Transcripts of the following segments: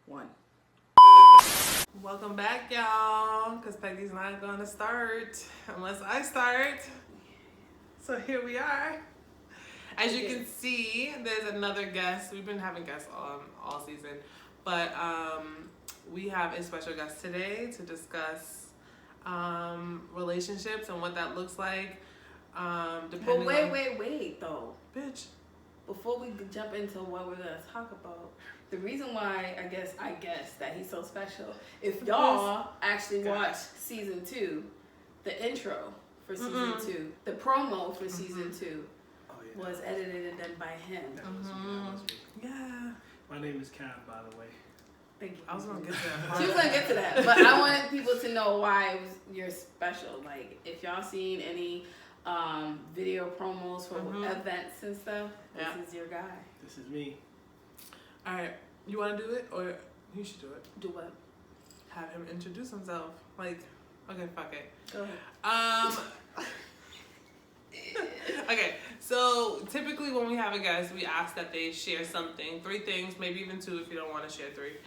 One. Welcome back, y'all, because Peggy's not going to start unless I start. So here we are. As you can see, there's another guest. We've been having guests all season, but we have a special guest today to discuss relationships and what that looks like. But wait, though. Bitch. Before we jump into what we're gonna talk about, the reason why I guess that he's so special. If y'all actually watch season 2, the intro for season 2, the promo for season 2 was edited and done by him. That was me. Yeah. My name is Cav, by the way. Thank you. I was gonna get to that. She was gonna get to that, but I wanted people to know why you're special. Like, if y'all seen any video promos for events and stuff, this is your guy. This is me. All right, you want to do it or you should do it? Do what? Have him introduce himself. Like, okay, fuck it. Go ahead. Okay, so typically when we have a guest, we ask that they share something, 3 things, maybe even 2 if you don't want to share 3,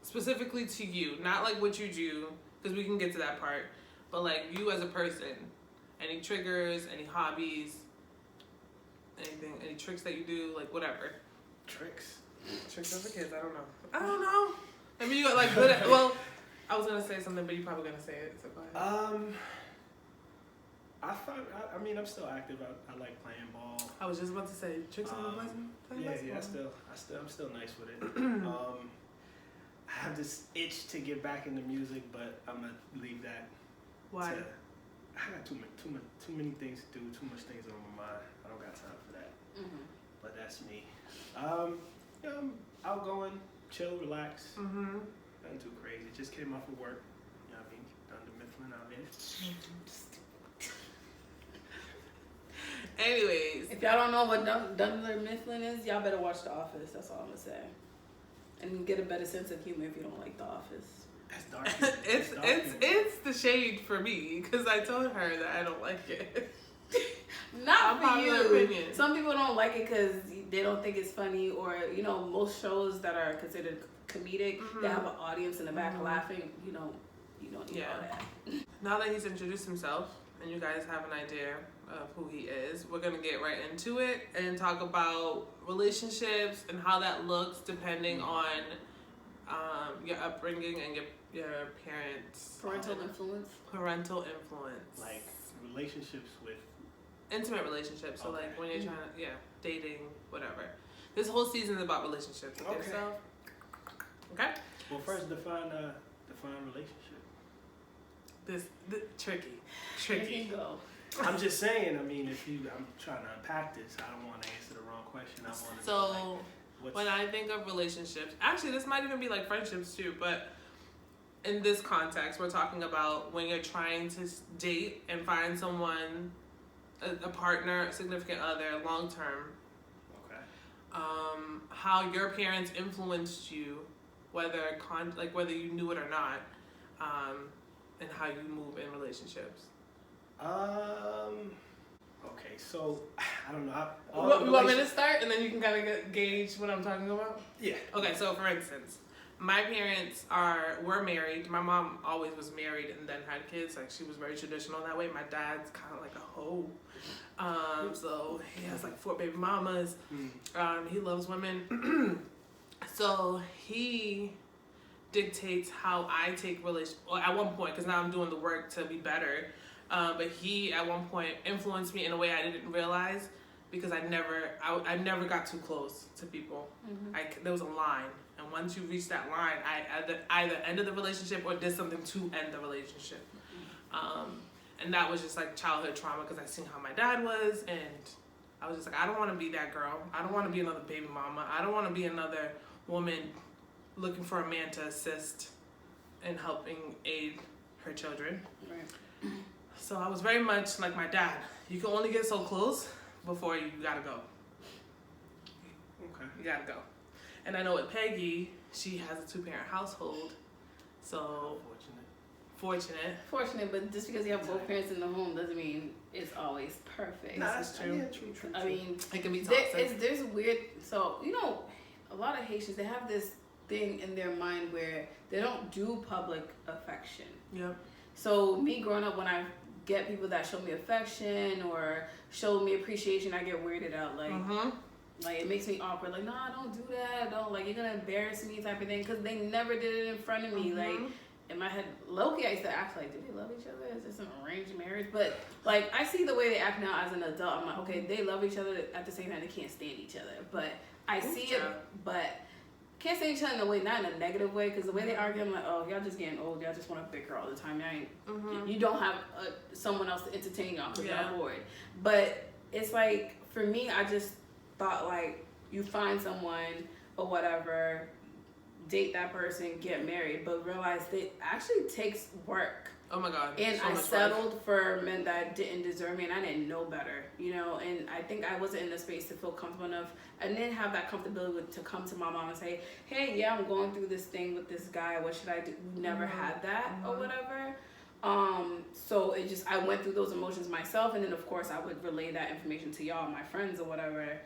specifically to you, not like what you do, because we can get to that part, but like you as a person, any triggers, any hobbies, anything, any tricks that you do, like whatever. Tricks Tricks of the kids, I don't know. Maybe you got like good at, well, I was gonna say something, but you're probably gonna say it, so go ahead. I mean, I'm still active. I like playing ball. I was just about to say tricks of the Yeah, I'm still nice with it. I have this itch to get back into music, but I'm gonna leave that. Why? I got too many things to do, too much things on my mind. I don't got time for that. But that's me. I'm outgoing, chill, relax. Nothing too crazy. Just came off of work. You know what I mean? Done the Mifflin out here. Anyways, If y'all don't know what Dunder Mifflin is, y'all better watch The Office. That's all I'm gonna say. And get a better sense of humor if you don't like The Office. That's dark. it's the shade for me because I told her that I don't like it. Not for you. Opinion. Some people don't like it because they don't think it's funny, or most shows that are considered comedic, they have an audience in the back laughing. You don't need all that. Now that he's introduced himself and you guys have an idea of who he is, we're gonna get right into it and talk about relationships and how that looks depending on your upbringing and your parents. Parental influence. Parental influence. Like relationships with intimate relationships. So like when you're trying to dating, whatever. This whole season is about relationships. Okay. Okay. Well, first define relationship. Tricky. There you go. I'm just saying. I mean, I'm trying to unpack this. I don't want to answer the wrong question. I want to. So when I think of relationships, actually, this might even be like friendships too. But in this context, we're talking about when you're trying to date and find someone, a partner, a significant other, long term. Okay. How your parents influenced you, whether you knew it or not, and how you move in relationships. Okay, so I don't know. You want me to start, and then you can kind of gauge what I'm talking about? Yeah. Okay, so for instance, my parents were married. My mom always was married and then had kids. Like, she was very traditional that way. My dad's kind of like a hoe. So he has like 4 baby mamas. He loves women. So he dictates how I take relationships. Well, at one point, because now I'm doing the work to be better. But he at one point influenced me in a way I didn't realize, because I never got too close to people. There was a line, and once you reach that line, I either ended the relationship or did something to end the relationship. And that was just like childhood trauma, because I seen how my dad was, and I was just like, I don't want to be that girl. I don't want to be another baby mama. I don't want to be another woman looking for a man to assist in helping aid her children. Right. So I was very much like my dad. You can only get so close before you gotta go. Okay. You gotta go. And I know with Peggy, she has a 2-parent household. So fortunate. But just because you have both parents in the home doesn't mean it's always perfect. Nah, that's true. Yeah, true. I mean, it can be toxic. there's weird. So a lot of Haitians, they have this thing in their mind where they don't do public affection. Yep. So me growing up, when I get people that show me affection or show me appreciation, I get weirded out. Like, like it makes me awkward. Like, nah, don't do that. Don't, like, you're gonna embarrass me, type of thing. Because they never did it in front of me. Like, in my head, low-key, I used to act like, do they love each other? Is this an arranged marriage? But like, I see the way they act now as an adult. I'm like, okay, they love each other. At the same time, they can't stand each other. But I see it, but can't stand each other in a way, not in a negative way. Because the way they argue, I'm like, oh, y'all just getting old. Y'all just want to bicker all the time. Y'all ain't, you don't have someone else to entertain y'all because y'all bored. But it's like, for me, I just thought like, you find someone or whatever, date that person, get married, but realize that it actually takes work. Oh my God. And so I settled for men that didn't deserve me, and I didn't know better, you know, and I think I wasn't in the space to feel comfortable enough. I didn't have that comfortability to come to my mom and say, hey, yeah, I'm going through this thing with this guy, what should I do? We never had that or whatever. So it just, I went through those emotions myself, and then of course I would relay that information to y'all, my friends or whatever,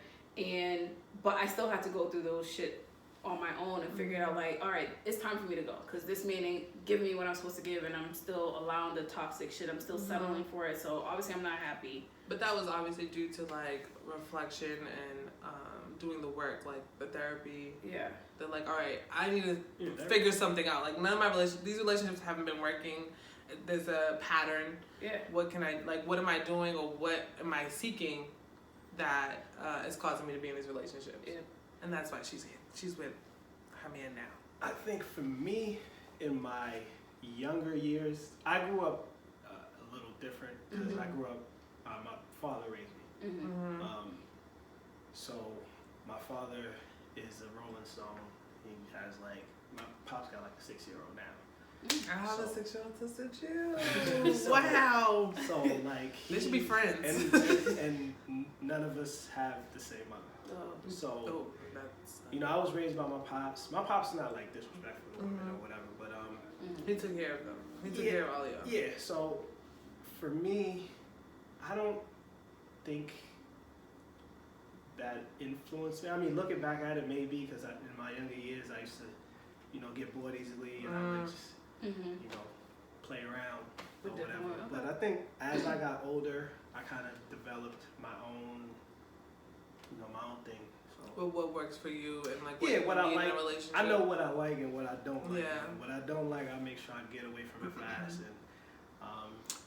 but I still had to go through those shit on my own and figure it out, like, all right, it's time for me to go, because this man ain't giving me what I'm supposed to give, and I'm still allowing the toxic shit, I'm still settling for it, so obviously I'm not happy. But that was obviously due to like reflection and doing the work, like the therapy. Yeah. That like, all right, I need to figure something out. Like, none of my these relationships haven't been working. There's a pattern. Yeah. What can I, like, what am I doing, or what am I seeking that is causing me to be in these relationships? Yeah. And that's why she's with her man now. I think for me, in my younger years, I grew up a little different because I grew up, my father raised me. So my father is a Rolling Stone. He has like, my pop's got like a 6-year-old now. I have a 6-year-old sister too. So, wow. So like, they should be friends. And none of us have the same mother. So, you know, I was raised by my pops. My pops not like disrespectful or whatever, but he took care of them. He took care of all of y'all. Yeah. So for me, I don't think that influenced me. I mean, looking back at it, maybe, because in my younger years, I used to, you know, get bored easily, and I would just, you know, play around or whatever. But I think as I got older, I kind of developed my own, you know, my own thing. So. Well, what works for you and like what I like. In a relationship? I know what I like and what I don't like. Yeah. And what I don't like, I make sure I get away from it fast. And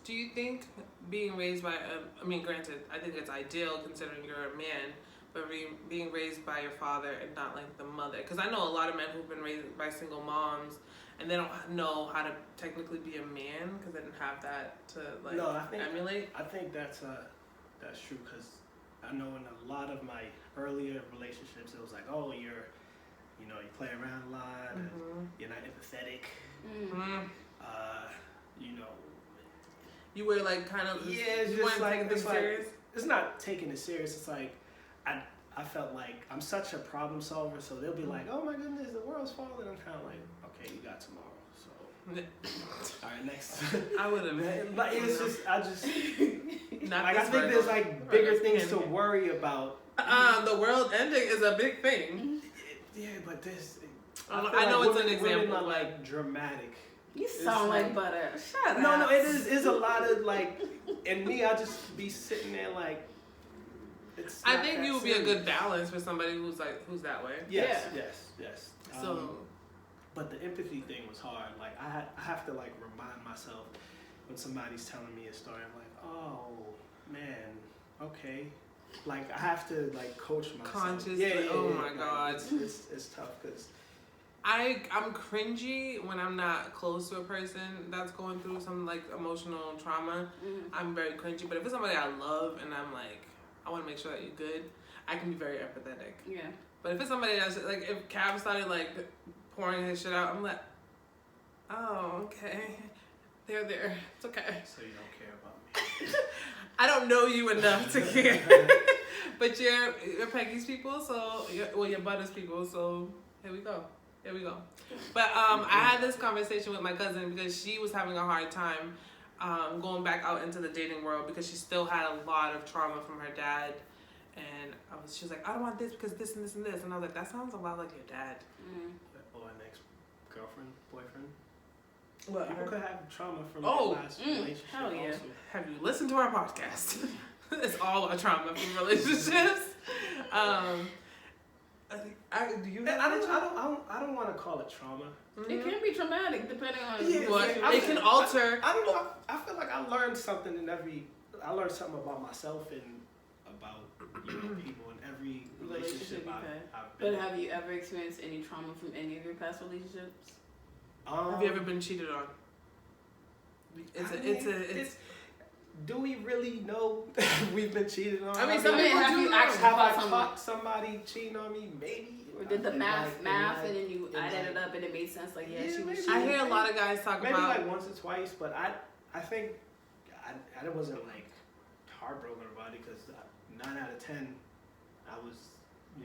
do you think being raised by, I mean, granted, I think it's ideal considering you're a man, but being raised by your father and not like the mother, because I know a lot of men who've been raised by single moms and they don't know how to technically be a man because they didn't have that to like emulate. I think that's true, because I know in a lot of my earlier relationships it was like, oh, you play around a lot, and you're not empathetic, you know. You were like kind of it's just like serious. It's not taking it serious. It's like I felt like I'm such a problem solver, so they'll be like, oh my goodness, the world's falling. I'm kind of like, okay, you got tomorrow. So all right, next. I would have. But it's just I not like I think there's like bigger things to worry about. The world ending is a big thing. Yeah, but this. I know like it's an example. Women are like dramatic. You sound like butter. Shut up. No, it is a lot of like, and me, I just be sitting there like. I think you would be a good balance for somebody who's that way. Yes. So, but the empathy thing was hard. Like I have to like remind myself when somebody's telling me a story. I'm like, oh man, okay. Like I have to like coach myself. Consciously. Oh my God. It's tough because. I'm cringy when I'm not close to a person that's going through some like emotional trauma. I'm very cringy. But if it's somebody I love and I'm like, I want to make sure that you're good, I can be very empathetic. Yeah. But if it's somebody that's like, if Cav started like pouring his shit out, I'm like, oh, okay. They're there. It's okay. So you don't care about me. I don't know you enough to care. But you're Peggy's people, so you're Butter's people, so here we go. But I had this conversation with my cousin because she was having a hard time going back out into the dating world because she still had a lot of trauma from her dad and she was like, I don't want this because this and this and this, and I was like, that sounds a lot like your dad. Or an ex-girlfriend, boyfriend. What? People could have trauma from their last relationship. Hell yeah. Also. Have you listened to our podcast? It's all about trauma from relationships. I don't want to call it trauma. It can be traumatic depending on what it can alter. I don't know. I feel like I learned something I learned something about myself and about people in every relationship I've been. But have you ever experienced any trauma from any of your past relationships? Have you ever been cheated on? Do we really know we've been cheated on? I mean, have you actually have I caught somebody cheating on me? Maybe. Or did the math, and then you added it up and it made sense? Like, yeah, she was cheating. I hear a lot of guys talk maybe about like once or twice, but I think I wasn't like heartbroken about it because 9 out of 10 I was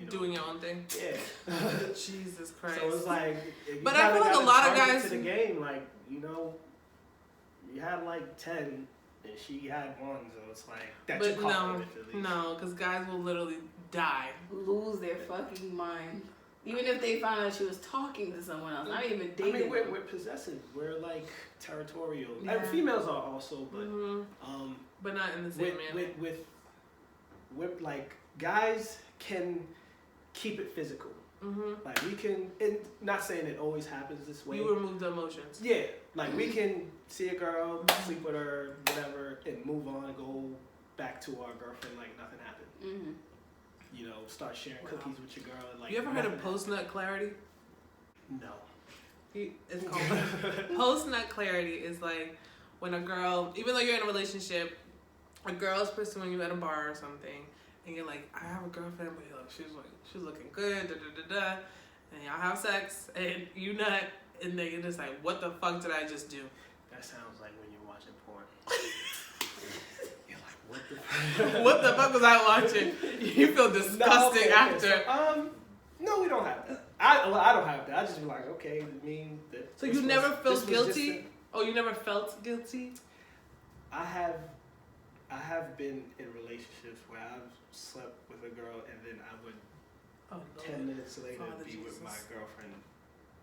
doing your own thing. Yeah. Jesus Christ. So it's like, but I feel like a lot of guys to the game, like you had like 10 and she had 1, so it's like that. But you caught it at least. No, because guys will literally die, lose their fucking mind. Even if they found out she was talking to someone else, not even dating. I mean, we're possessive. We're like territorial. Yeah. And females are also, but but not in the same manner. With like guys can keep it physical. Like we can, and not saying it always happens this way. You remove the emotions. Yeah, like we can see a girl, sleep with her, whatever, and move on and go back to our girlfriend like nothing happened. You know, start sharing cookies with your girl. And, like, you ever heard of post-nut clarity? No. It's called post-nut clarity. Is like when a girl, even though you're in a relationship, a girl's pursuing you at a bar or something, and you're like, I have a girlfriend, but look, she's looking good, and y'all have sex, and you nut, and then you're just like, what the fuck did I just do? That sounds like when you're watching porn. You're like, what the fuck? What the fuck was I watching? You feel disgusting after. So, no, we don't have that. I don't have that. I just be like, okay, I mean. So you never felt guilty? Oh, you never felt guilty? I have been in relationships where I've slept with a girl and then I would 10 minutes later be with my girlfriend,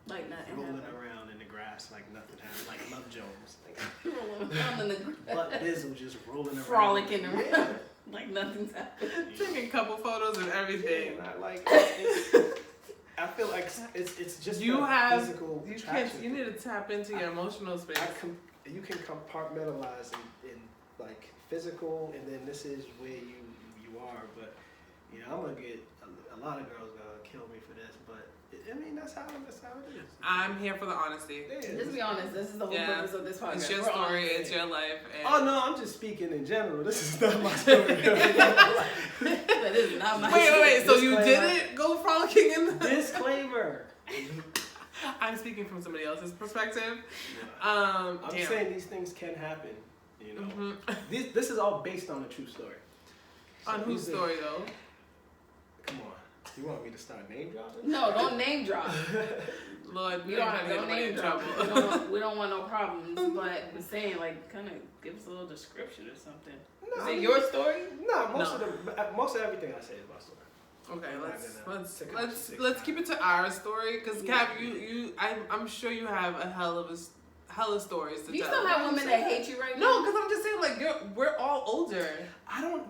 like nothing rolling happened. around in the grass like nothing happened, like Love Jones, rolling around in the grass, but Bizzle just rolling around, frolicking around, like nothing's happened, taking a couple photos and everything. Yeah, and I feel like it's just you have physical. You need to tap into your emotional space. You can compartmentalize in like physical, and then this is where you are. But I'm gonna get a lot of girls gonna kill me for this. But I mean that's how it is. I'm here for the honesty. Yeah, just be honest. This is the whole purpose of this podcast. It's your story. It's your life. And oh no, I'm just speaking in general. This is not my story. That is not my story. Wait. So you didn't go frolicking in the disclaimer. I'm speaking from somebody else's perspective. Yeah. I'm saying these things can happen. This is all based on a true story. So on whose story though? Come on. You want me to start name dropping? No, don't name drop. Lord, we don't name drop. We don't want no problems. But I'm saying, like, kind of give us a little description or something. No, is it your story? No, most of everything I say is my story. Okay, let's keep it to our story, because Cap, I'm sure you have a hella stories to tell. Do you still have women that hate you right now? No, because I'm just saying, like, we're all older. I don't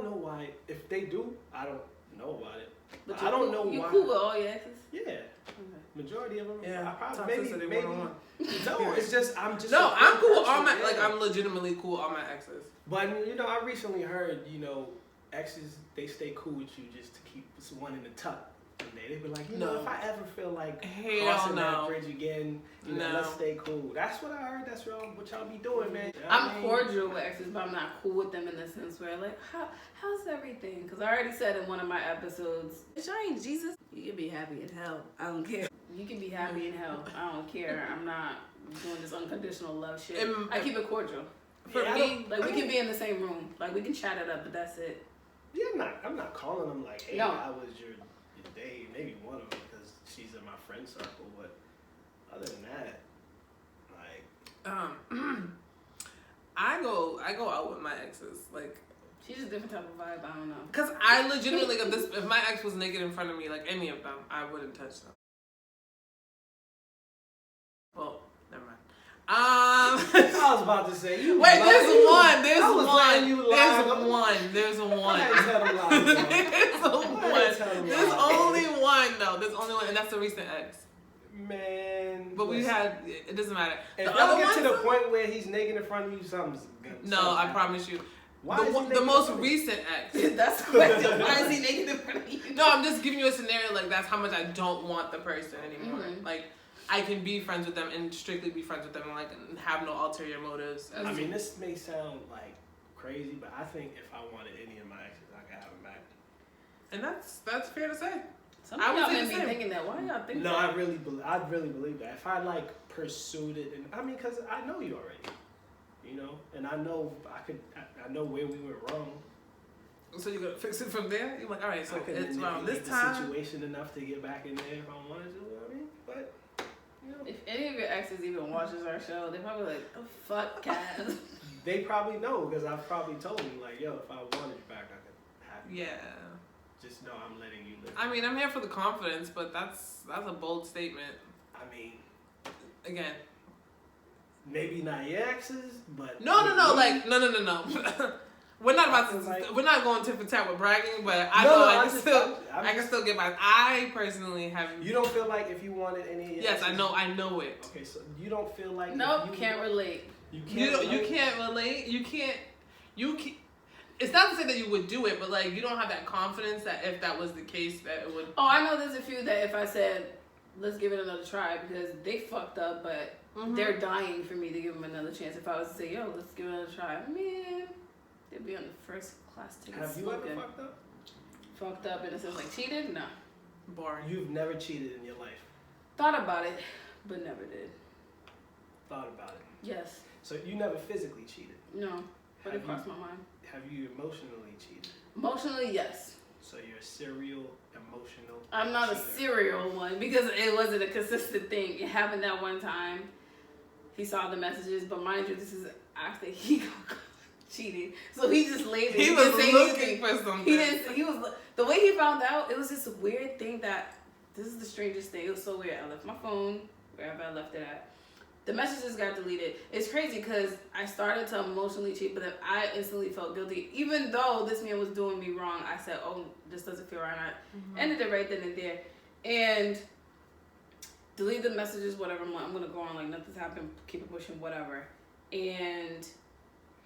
know why. If they do, I don't know about it. But I don't know why. You cool with all your exes? Yeah. Okay. Majority of them. Yeah. I probably maybe. No, it's just I'm just. No, I'm cool with all my I'm legitimately cool with all my exes. But I recently heard exes they stay cool with you just to keep one in the tuck. They be like, if I ever feel like crossing that bridge again, let's stay cool. That's what I heard. That's what y'all be doing, man. I'm cordial with exes, but I'm not cool with them in the sense where, like, how's everything? Because I already said in one of my episodes, bitch, I ain't Jesus. You can be happy in hell. I don't care. You can be happy in hell. I don't care. I'm not doing this unconditional love shit. I keep it cordial. For me, we can be in the same room. Like, we can chat it up, but that's it. Yeah, I'm not calling them like, hey, no. I was your day, maybe one of them because she's in my friend circle, but other than that, like, I go out with my exes. Like, She's just a different type of vibe. I don't know. Because I legitimately, if my ex was naked in front of me, like any of them, I wouldn't touch them. Well, never mind. I was about to say, you wait, lied. there's one. There's one. There's one. There's only one, though. There's only one, and that's the recent ex. Man. But we had, it doesn't matter. If y'all get to the point where he's naked in front of you, something's good. No, I promise you. Why is he naked the most in front of you? recent ex. That's the question. Why is he naked in front of you? No, I'm just giving you a scenario, like, that's how much I don't want the person anymore. Mm-hmm. Like, I can be friends with them and strictly be friends with them and, like, have no ulterior motives. I mean, this may sound, like, crazy, but I think if I wanted any of my exes, I could have them back. And that's fair to say. Some of y'all may be thinking that. Why y'all think that? No, I really believe that. If I, like, pursued it, and I mean, because I know you already. You know, and I know I know where we went wrong. So you're gonna fix it from there? You're like, all right, so it's wrong this the time. situation enough to get back in there if I wanted to. I mean, but you know, If any of your exes even watches our show, they're probably like, "Oh fuck, Cass." they probably know because I've probably told them like, yo, if I wanted you back, I could have you. Yeah. Just know I'm letting you live. I mean, I'm here for the confidence, but that's a bold statement. I mean, Again. maybe not your exes, but No. Like, no. We're not about to. Like, We're not going tit for tat with bragging, but I can still get by. I personally have. You don't feel like if you wanted any of your Yes, exes, I know it. Okay, so you don't feel like Nope, can't relate. You You can't relate. You can't. It's not to say that you would do it, but like you don't have that confidence that if that was the case, that it would. Oh, I know there's a few that if I said, let's give it another try because they fucked up, but they're dying for me to give them another chance. If I was to say, yo, let's give it another try, man, they'd be on the first class ticket. Have you ever fucked up? Fucked up in a sense like cheated? No. Boring. You've never cheated in your life. Thought about it, but never did. Thought about it. Yes. So you never physically cheated. No. But it crossed my mind. Have you emotionally cheated? Emotionally, yes. So you're a serial emotional. I'm not cheater. a serial one because it wasn't a consistent thing. It happened that one time. He saw the messages, but mind you, this is after he cheated. So he just laid it. He was looking for something. He was the way he found out. It was this weird thing that this is the strangest thing. It was so weird. I left my phone wherever I left it at. The messages got deleted. It's crazy because I started to emotionally cheat, but then I instantly felt guilty. Even though this man was doing me wrong, I said, oh, this doesn't feel right. I ended it right then and there. And delete the messages, whatever. I'm going to go on like nothing's happened, keep it pushing, whatever. And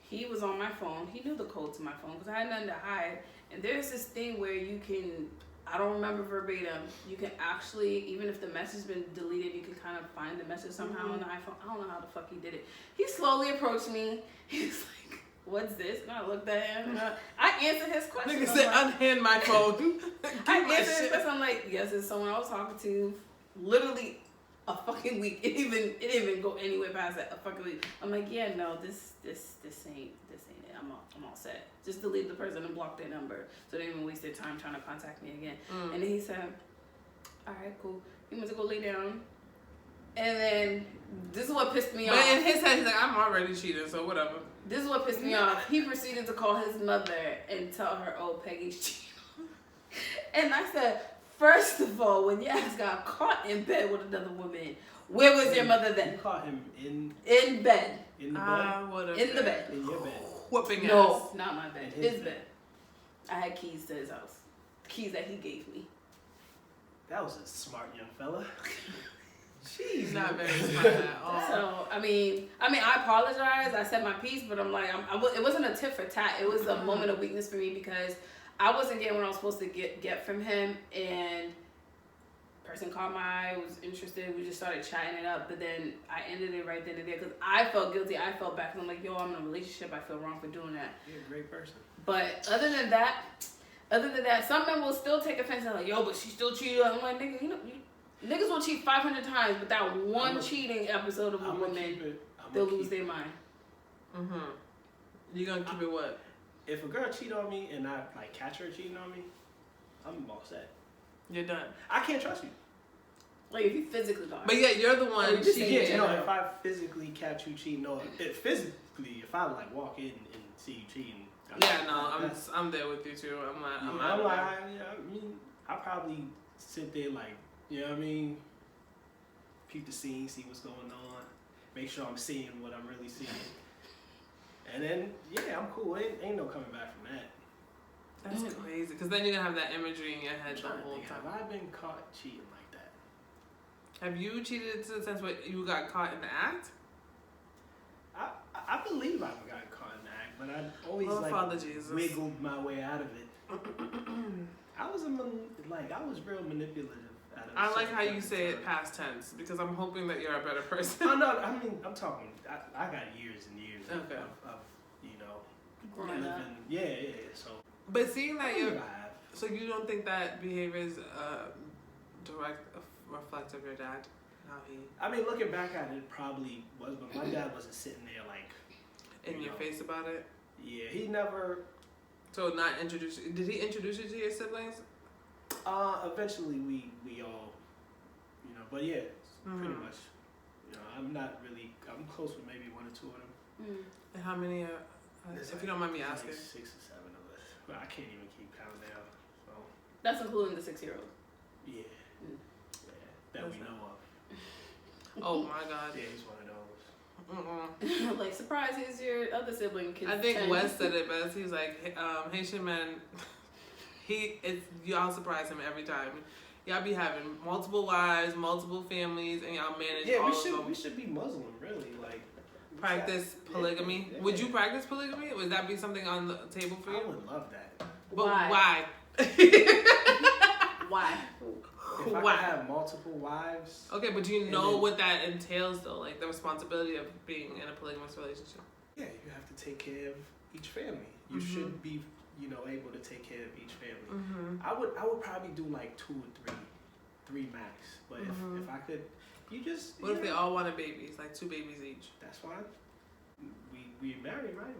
he was on my phone. He knew the code to my phone because I had nothing to hide. And there's this thing where you can... I don't remember verbatim. You can actually, even if the message has been deleted, you can kind of find the message somehow on the iPhone. I don't know how the fuck he did it. He slowly approached me. He was like, what's this? And I looked at him. And I answered his question. Nigga said, unhand my phone. I answered his question. I'm like, yes, it's someone I was talking to. Literally a fucking week. It didn't even go anywhere past that. A fucking week. I'm like, yeah, no, this ain't it. I'm all set. Just delete the person and block their number so they don't even waste their time trying to contact me again. And then he said, all right, cool. He went to go lay down. And then this is what pissed me off. But in his head, he's like, I'm already cheating, so whatever. This is what pissed me off. He proceeded to call his mother and tell her, oh, Peggy's cheating. And I said, first of all, when your ass got caught in bed with another woman, where was your mother then? You caught him in bed. In the bed? In the bed. In your bed. Whooping No, ass. not my bed. His bed. I had keys to his house. Keys that he gave me. That was a smart young fella. Jeez. Not very smart at all. So, I mean, I apologize. I said my piece, but I'm like, it wasn't a tit for tat. It was a moment of weakness for me because I wasn't getting what I was supposed to get from him. And person caught my eye, was interested. We just started chatting it up, but then I ended it right then and there because I felt guilty. I felt bad because I'm like, yo, I'm in a relationship. I feel wrong for doing that. You're a great person. But other than that, some men will still take offense and like, yo, but she still cheated. I'm like, nigga, niggas will cheat 500 times, but that one cheating episode of a woman, they'll lose their mind. You gonna keep it what? If a girl cheat on me and I like catch her cheating on me, I'm all set. You're done. I can't trust you. Like if you physically got her. But yeah, you're the one cheating. Yeah, no, if I physically catch you cheating, if I like walk in and see you cheating, Yeah, no, I'm there with you too. I probably sit there like, you know what I mean? Peep the scene, see what's going on, make sure I'm seeing what I'm really seeing. And then, yeah, I'm cool. Ain't no coming back from that. That's crazy. Because then you're going to have that imagery in your head the whole time. Have I been caught cheating like that? Have you cheated to the sense where you got caught in the act? I believe I've gotten caught in the act, but I always wiggled my way out of it. I was real manipulative. I like how you say it past tense because I'm hoping that you're a better person. Oh, no, I mean, I'm talking, I got years and years of growing up. Yeah, so. But seeing that so you don't think that behavior is direct reflect of your dad? How he? I mean, looking back at it, probably was, but my dad wasn't sitting there like. In your face about it? Yeah, he never. So not introduce. Did he introduce you to your siblings? Eventually we all, but yeah, pretty much. I'm close with maybe one or two of them. And how many if you don't mind me asking? Like 6 or 7 of us. Well, I can't even keep counting down. So. That's including the 6-year-old. Yeah. That we know of. Oh my God. Yeah, he's one of those. Like, surprise, here's your other sibling kid. I think Wes said it best. He was like, Haitian man, y'all surprise him every time. Y'all be having multiple wives, multiple families, and y'all manage all of them. We should be Muslim, really. Like, practice polygamy. Yeah. Would you practice polygamy? Would that be something on the table for you? I would love that. But why? Why? If I could have multiple wives. Okay, but do you know what that entails, though? Like the responsibility of being in a polygamous relationship. Yeah, you have to take care of each family. You should be, able to take care of each family. I would probably do like 2 or 3 max. But if I could, What if they all wanted babies, like 2 babies each? That's fine. We married, right?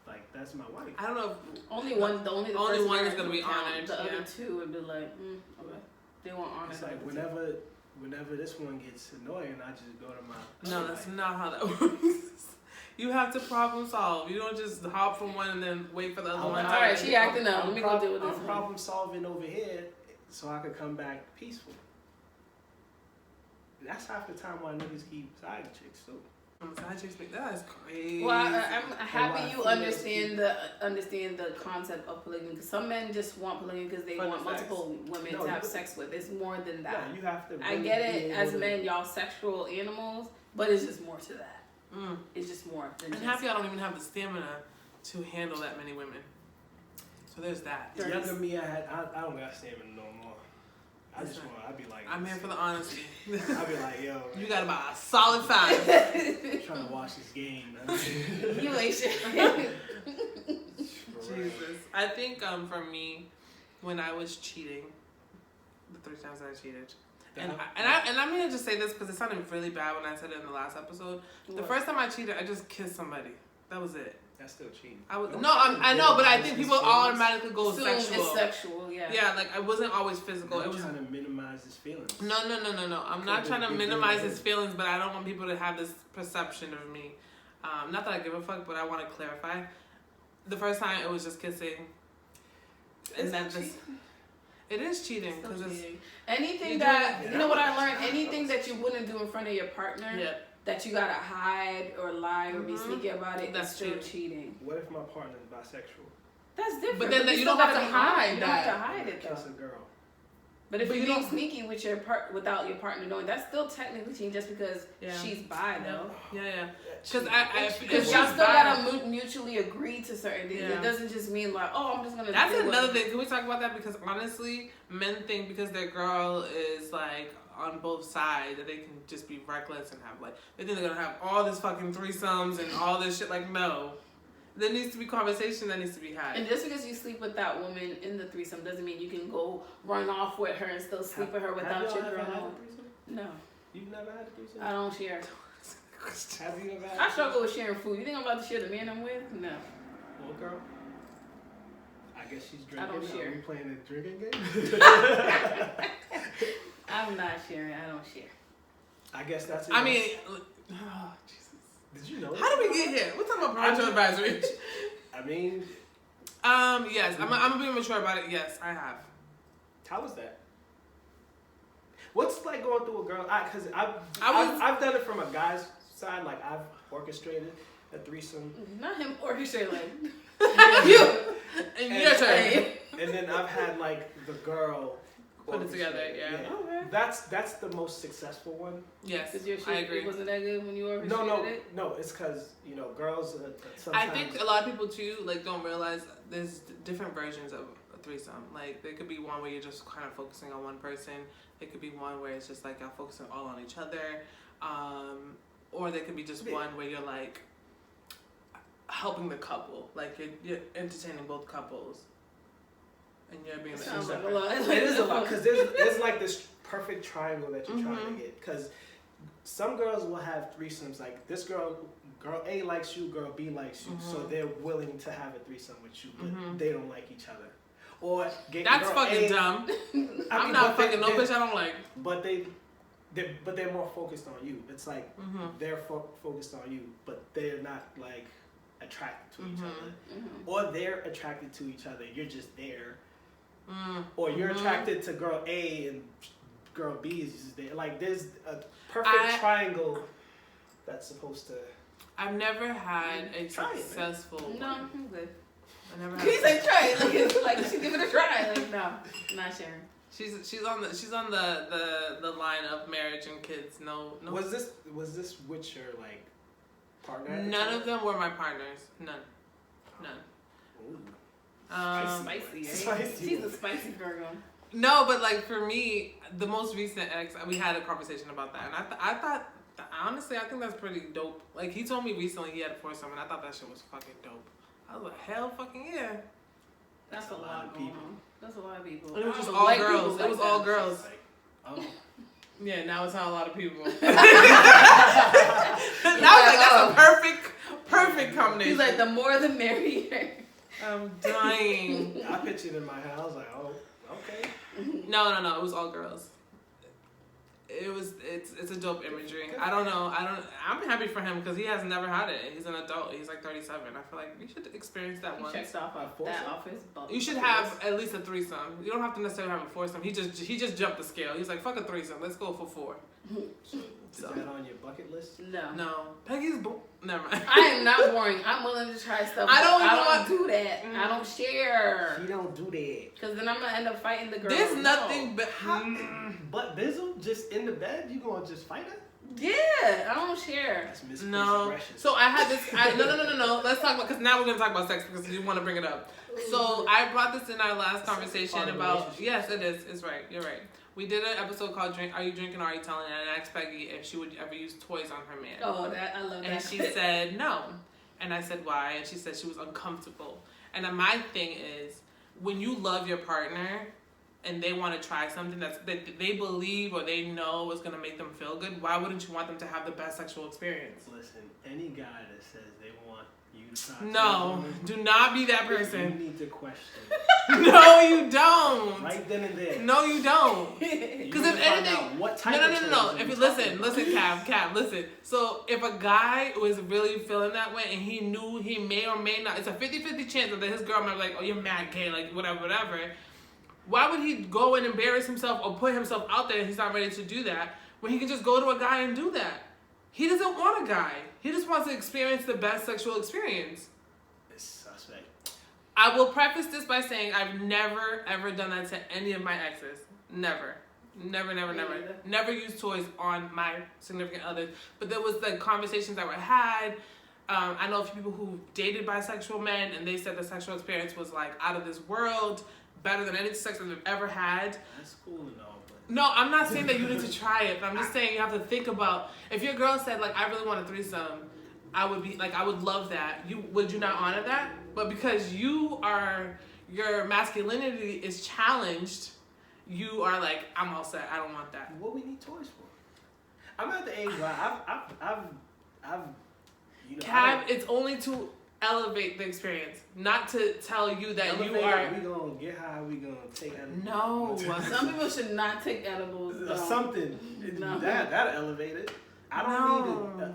Like, that's my wife. I don't know. Only one. The only one is gonna be honored. The other 2 would be like, okay. They won't honor. It's like whenever this one gets annoying, I just go to my. No, that's not how that works. You have to problem solve. You don't just hop from one and then wait for the other one. All right, she acting up. Let me go deal with this. I'm problem solving over here, so I could come back peaceful. That's half the time why niggas keep side chicks too. Side chicks, that is crazy. Well, I'm happy you understand the concept of polygamy. Because some men just want polygamy because they want multiple women to have sex with. It's more than that. No, you have to. I get it. As men, y'all sexual animals, but it's just more to that. It's just more. And half y'all don't even have the stamina to handle that many women. So there's that. Younger me, I don't got stamina no more. I'd be like, I'm here for the honesty. I'd be like, yo. You got about a solid 5. Trying to watch this game. You ain't shit. Jesus. I think for me, when I was cheating, the 3 times that I cheated, and I'm gonna just say this because it sounded really bad when I said it in the last episode. What? The first time I cheated, I just kissed somebody. That was it. That's still cheating. I know, but I think people automatically go sexual. It's sexual, yeah. Yeah, like I wasn't always physical. It was trying to minimize his feelings. No. I'm not trying to minimize his feelings, but I don't want people to have this perception of me. Not that I give a fuck, but I want to clarify. The first time it was just kissing, and then it is cheating because it's anything that you know what I learned. Anything that you wouldn't do in front of your partner. Yeah. That you gotta hide or lie or be sneaky about it, that's still cheating. What if my partner is bisexual? That's different. But then you don't have to hide that. You don't have to hide it though. Kiss a girl. But if you're being sneaky with without your partner knowing, that's still technically cheating just because she's bi though. Yeah. Because y'all still gotta mutually agree to certain things. It doesn't just mean like, I'm just gonna. That's another thing. Can we talk about that? Because honestly, men think because their girl is like on both sides that they can just be reckless and have they think they're gonna have all this fucking threesomes and all this shit. Like, no. There needs to be conversation that needs to be had. And just because you sleep with that woman in the threesome doesn't mean you can go run off with her and still sleep with her without your girl home. No. You've never had a threesome? I don't share. Have you ever had I struggle with sharing food. You think I'm about to share the man I'm with? No. Well, girl, I guess she's drinking. I don't share. Are we playing a drinking game? I'm not sharing. I don't share. I guess that's it. I mean, did you know? How did we get here? We're talking about parental advisory. I mean. Yes. I'm being mature about it. Yes, I have. How was that? What's like going through a girl? Because I've done it from a guy's side. Like I've orchestrated a threesome. Not him orchestrating. Like you. And your turn. And then I've had like the girl put it together. Yeah. Okay. That's the most successful one. Yes, your shit, I agree. Wasn't that good when you orchestrated it? No. It's because girls. Sometimes... I think a lot of people too like don't realize there's different versions of a threesome. Like there could be one where you're just kind of focusing on one person. There could be one where it's just like y'all focusing all on each other, or there could be just one where you're like helping the couple, like you're entertaining both couples, and you're being sounds like a lot. It is a lot because there's like this perfect triangle that you're trying to get. Because some girls will have threesomes. Like this girl A likes you, girl B likes you, so they're willing to have a threesome with you, but they don't like each other. Or that's fucking dumb. I'm not fucking no bitch I don't like. But they're more focused on you. It's like they're focused on you, but they're not like attracted to each other, or they're attracted to each other. You're just there, or you're attracted to girl A and girl B is just there. Like there's a perfect triangle that's supposed to. I've never had a successful. No, I'm good. I never had. He's like try it, like she give it a try. Like no, not sharing. She's on the line of marriage and kids. No. Was this with your like partner? None of them were my partners. None. Ooh. Spicy. She's a spicy Virgo. No, but like for me, the most recent ex, we had a conversation about that, and I thought honestly, I think that's pretty dope. Like he told me recently he had a foursome, and I thought that shit was fucking dope. I was like, hell, fucking yeah. That's a lot of people. That's a lot of people. And it was just all girls. It was all girls. Like, oh. Yeah, now it's not a lot of people. Now it's like that's a perfect combination. He's like, the more the merrier. I'm dying. I pictured in my head. I was like, oh, okay. No. It was all girls. It's a dope imagery. I don't know. I'm happy for him because he has never had it. He's an adult. He's like 37. I feel like you should experience that once. Checks off that office. You should have at least a threesome. You don't have to necessarily have a foursome. He just jumped the scale. He's like, fuck a threesome. Let's go for 4. Is that on your bucket list? No. Peggy's never mind. I am not boring. I'm willing to try stuff. I don't do that. I don't share. You don't do that. Because then I'm going to end up fighting the girl. There's nothing but... But Bizzle, just in the bed, you going to just fight her? Yeah, I don't share. That's misplaced aggression. So I had this... No. Let's talk about... Because now we're going to talk about sex because you want to bring it up. So I brought this in our last conversation about... Yes, it is. It's right. You're right. We did an episode called Are You Drinking or Are You Telling? And I asked Peggy if she would ever use toys on her man. Oh, I love that. And she said no. And I said why? And she said she was uncomfortable. And my thing is, when you love your partner and they want to try something that they believe or they know is going to make them feel good, why wouldn't you want them to have the best sexual experience? Listen, any guy that says they want you to try no, do not be that person. You need to question. No, you don't. Right then and there. No, you don't. Because if anything, what type no. If you listen, Cav, listen. So if a guy was really feeling that way and he knew he may or may not, it's a 50-50 chance that his girl might be like, oh, you're mad gay, like whatever. Why would he go and embarrass himself or put himself out there and he's not ready to do that when he can just go to a guy and do that? He doesn't want a guy. He just wants to experience the best sexual experience. It's suspect. I will preface this by saying I've never, ever done that to any of my exes. Never. Never used toys on my significant others. But there was the conversations that were had. I know a few people who dated bisexual men, and they said the sexual experience was like out of this world, better than any sex that they've ever had. That's cool and all. No, I'm not saying that you need to try it, but I'm just saying you have to think about, if your girl said, like, I really want a threesome, I would love that. Would you not honor that? But because your masculinity is challenged, you are like, I'm all set. I don't want that. What we need toys for? I'm at the age where I've Cav, it's only to elevate the experience, not to tell you that you are. We gonna get high. We gonna take edibles. No, some people should not take edibles. Something No. that elevate it. I don't need it.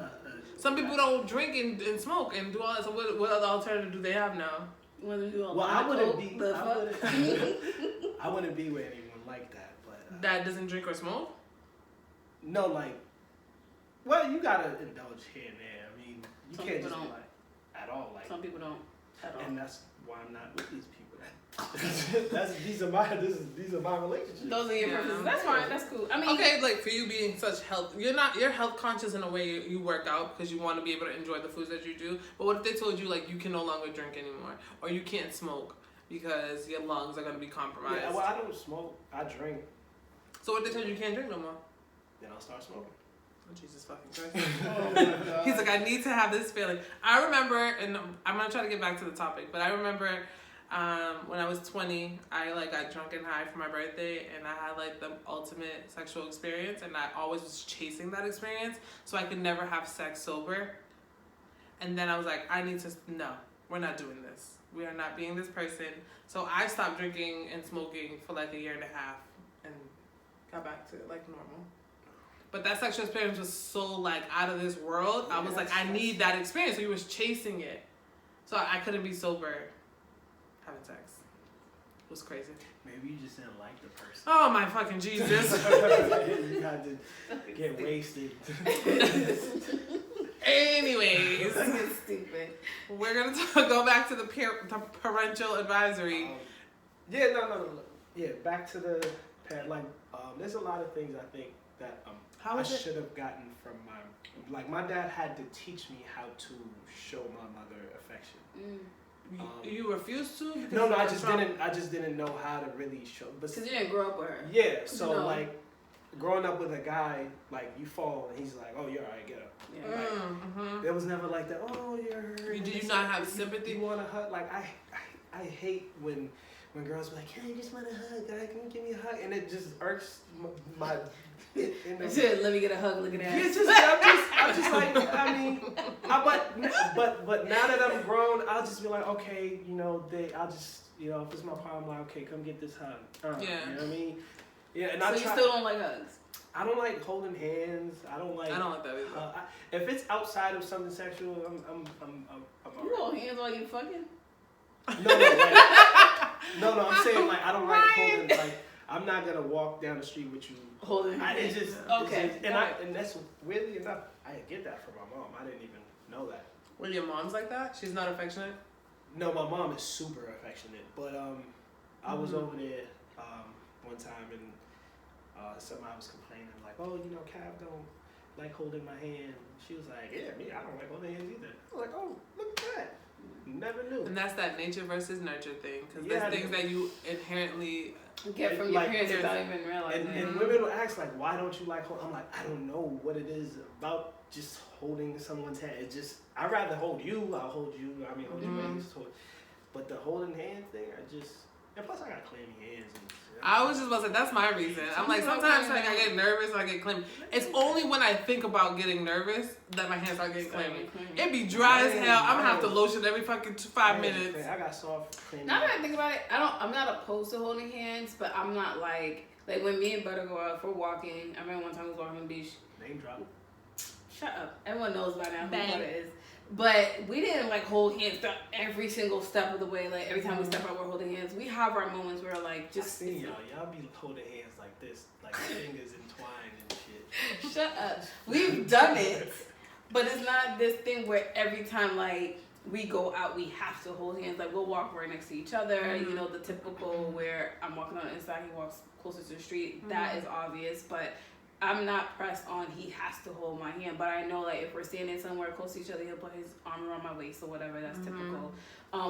Some people don't drink and smoke and do all that. So what other alternative do they have now? Well, I wouldn't be with anyone like that, but that doesn't drink or smoke. No, like, well, you gotta indulge here and there. I mean, you can't just be like at all. Like some people don't at all, and that's why I'm not with these people. These are my relationships. Those are your preferences. That's fine. That's cool. I mean, okay, like for you being such health, you're health conscious in a way. You work out because you want to be able to enjoy the foods that you do. But what if they told you like you can no longer drink anymore, or you can't smoke because your lungs are going to be compromised? Yeah, well, I don't smoke. I drink. So what if they tell you can't drink no more? Then I'll start smoking. Oh, Jesus fucking Christ. Oh my God. He's like, I need to have this feeling. I remember, and I'm going to try to get back to the topic, but I remember when I was 20, I like got drunk and high for my birthday, and I had like the ultimate sexual experience, and I always was chasing that experience, so I could never have sex sober. And then I was like, no, we're not doing this. We are not being this person. So I stopped drinking and smoking for like a year and a half, and got back to like normal. But that sexual experience was so like out of this world. I was like, I need that experience. So he was chasing it. So I couldn't be sober having sex. It was crazy. Maybe you just didn't like the person. Oh my fucking Jesus. You had to get wasted. Anyways. That's stupid. We're going to go back to the parental advisory. No. Yeah, back to the parent. Like, there's a lot of things I think that I should have gotten from my dad had to teach me how to show my mother affection. You refused to? No, I just didn't know how to really show. Because you didn't grow up with her. Yeah, so like growing up with a guy, like you fall and he's like, oh, you're alright, get up. Yeah. Like, It was never like that. Oh, you're hurt. Did you not have sympathy? You want to hug? Like I hate when girls be like, can I just want a hug? Can you give me a hug? And it just irks my. Let me get a hug. Look at that. Yeah, I'm just like, I mean, but now that I'm grown, I'll just be like, okay, I'll just, if it's my problem, I'm like, okay, come get this hug. Yeah. You know what I mean? Yeah, and so you still don't like hugs? I don't like holding hands. I don't like that either. If it's outside of something sexual, I'm you hold hands while you fucking? No, I'm saying like I don't like holding like. I'm not gonna walk down the street with you holding. It's just okay. And that's weirdly enough, I get that from my mom. I didn't even know that. Well, your mom's like that? She's not affectionate? No, my mom is super affectionate. But I was over there one time and somebody was complaining like, oh, Cav don't like holding my hand. She was like, yeah, me, I don't like holding hands either. I was like, oh, look at that. Never knew. And that's that nature versus nurture thing. Because there's things that you inherently get from your parents without even realizing. And women will ask like, why don't you like hold? I'm like, I don't know what it is about just holding someone's hand. It just, I'd rather hold you. I'll hold you. I mean, hold your waist. But the holding hands thing, and plus I got clammy hands. I was just about to say, that's my reason. I'm like, sometimes like I get nervous, I get clammy. It's only when I think about getting nervous that my hands start getting clammy. It be dry as hell. I'm gonna have to lotion every fucking 5 minutes. I got soft, clammy. Now that I think about it, I'm not opposed to holding hands, but I'm not like when me and Butter go out for walking. I remember one time we was walking on the beach. Name drop. Shut up. Everyone knows by now who Butter is. But we didn't like hold hands every single step of the way. Like every time we step out, we're holding hands. We have our moments where like just. I see y'all be holding hands like this, like fingers entwined and shit. Shut up. We've done it, but it's not this thing where every time like we go out, we have to hold hands. Like we'll walk right next to each other. The typical where I'm walking on the inside, he walks closer to the street. That is obvious, but. I'm not pressed on he has to hold my hand, but I know like if we're standing somewhere close to each other, he'll put his arm around my waist or whatever. That's typical.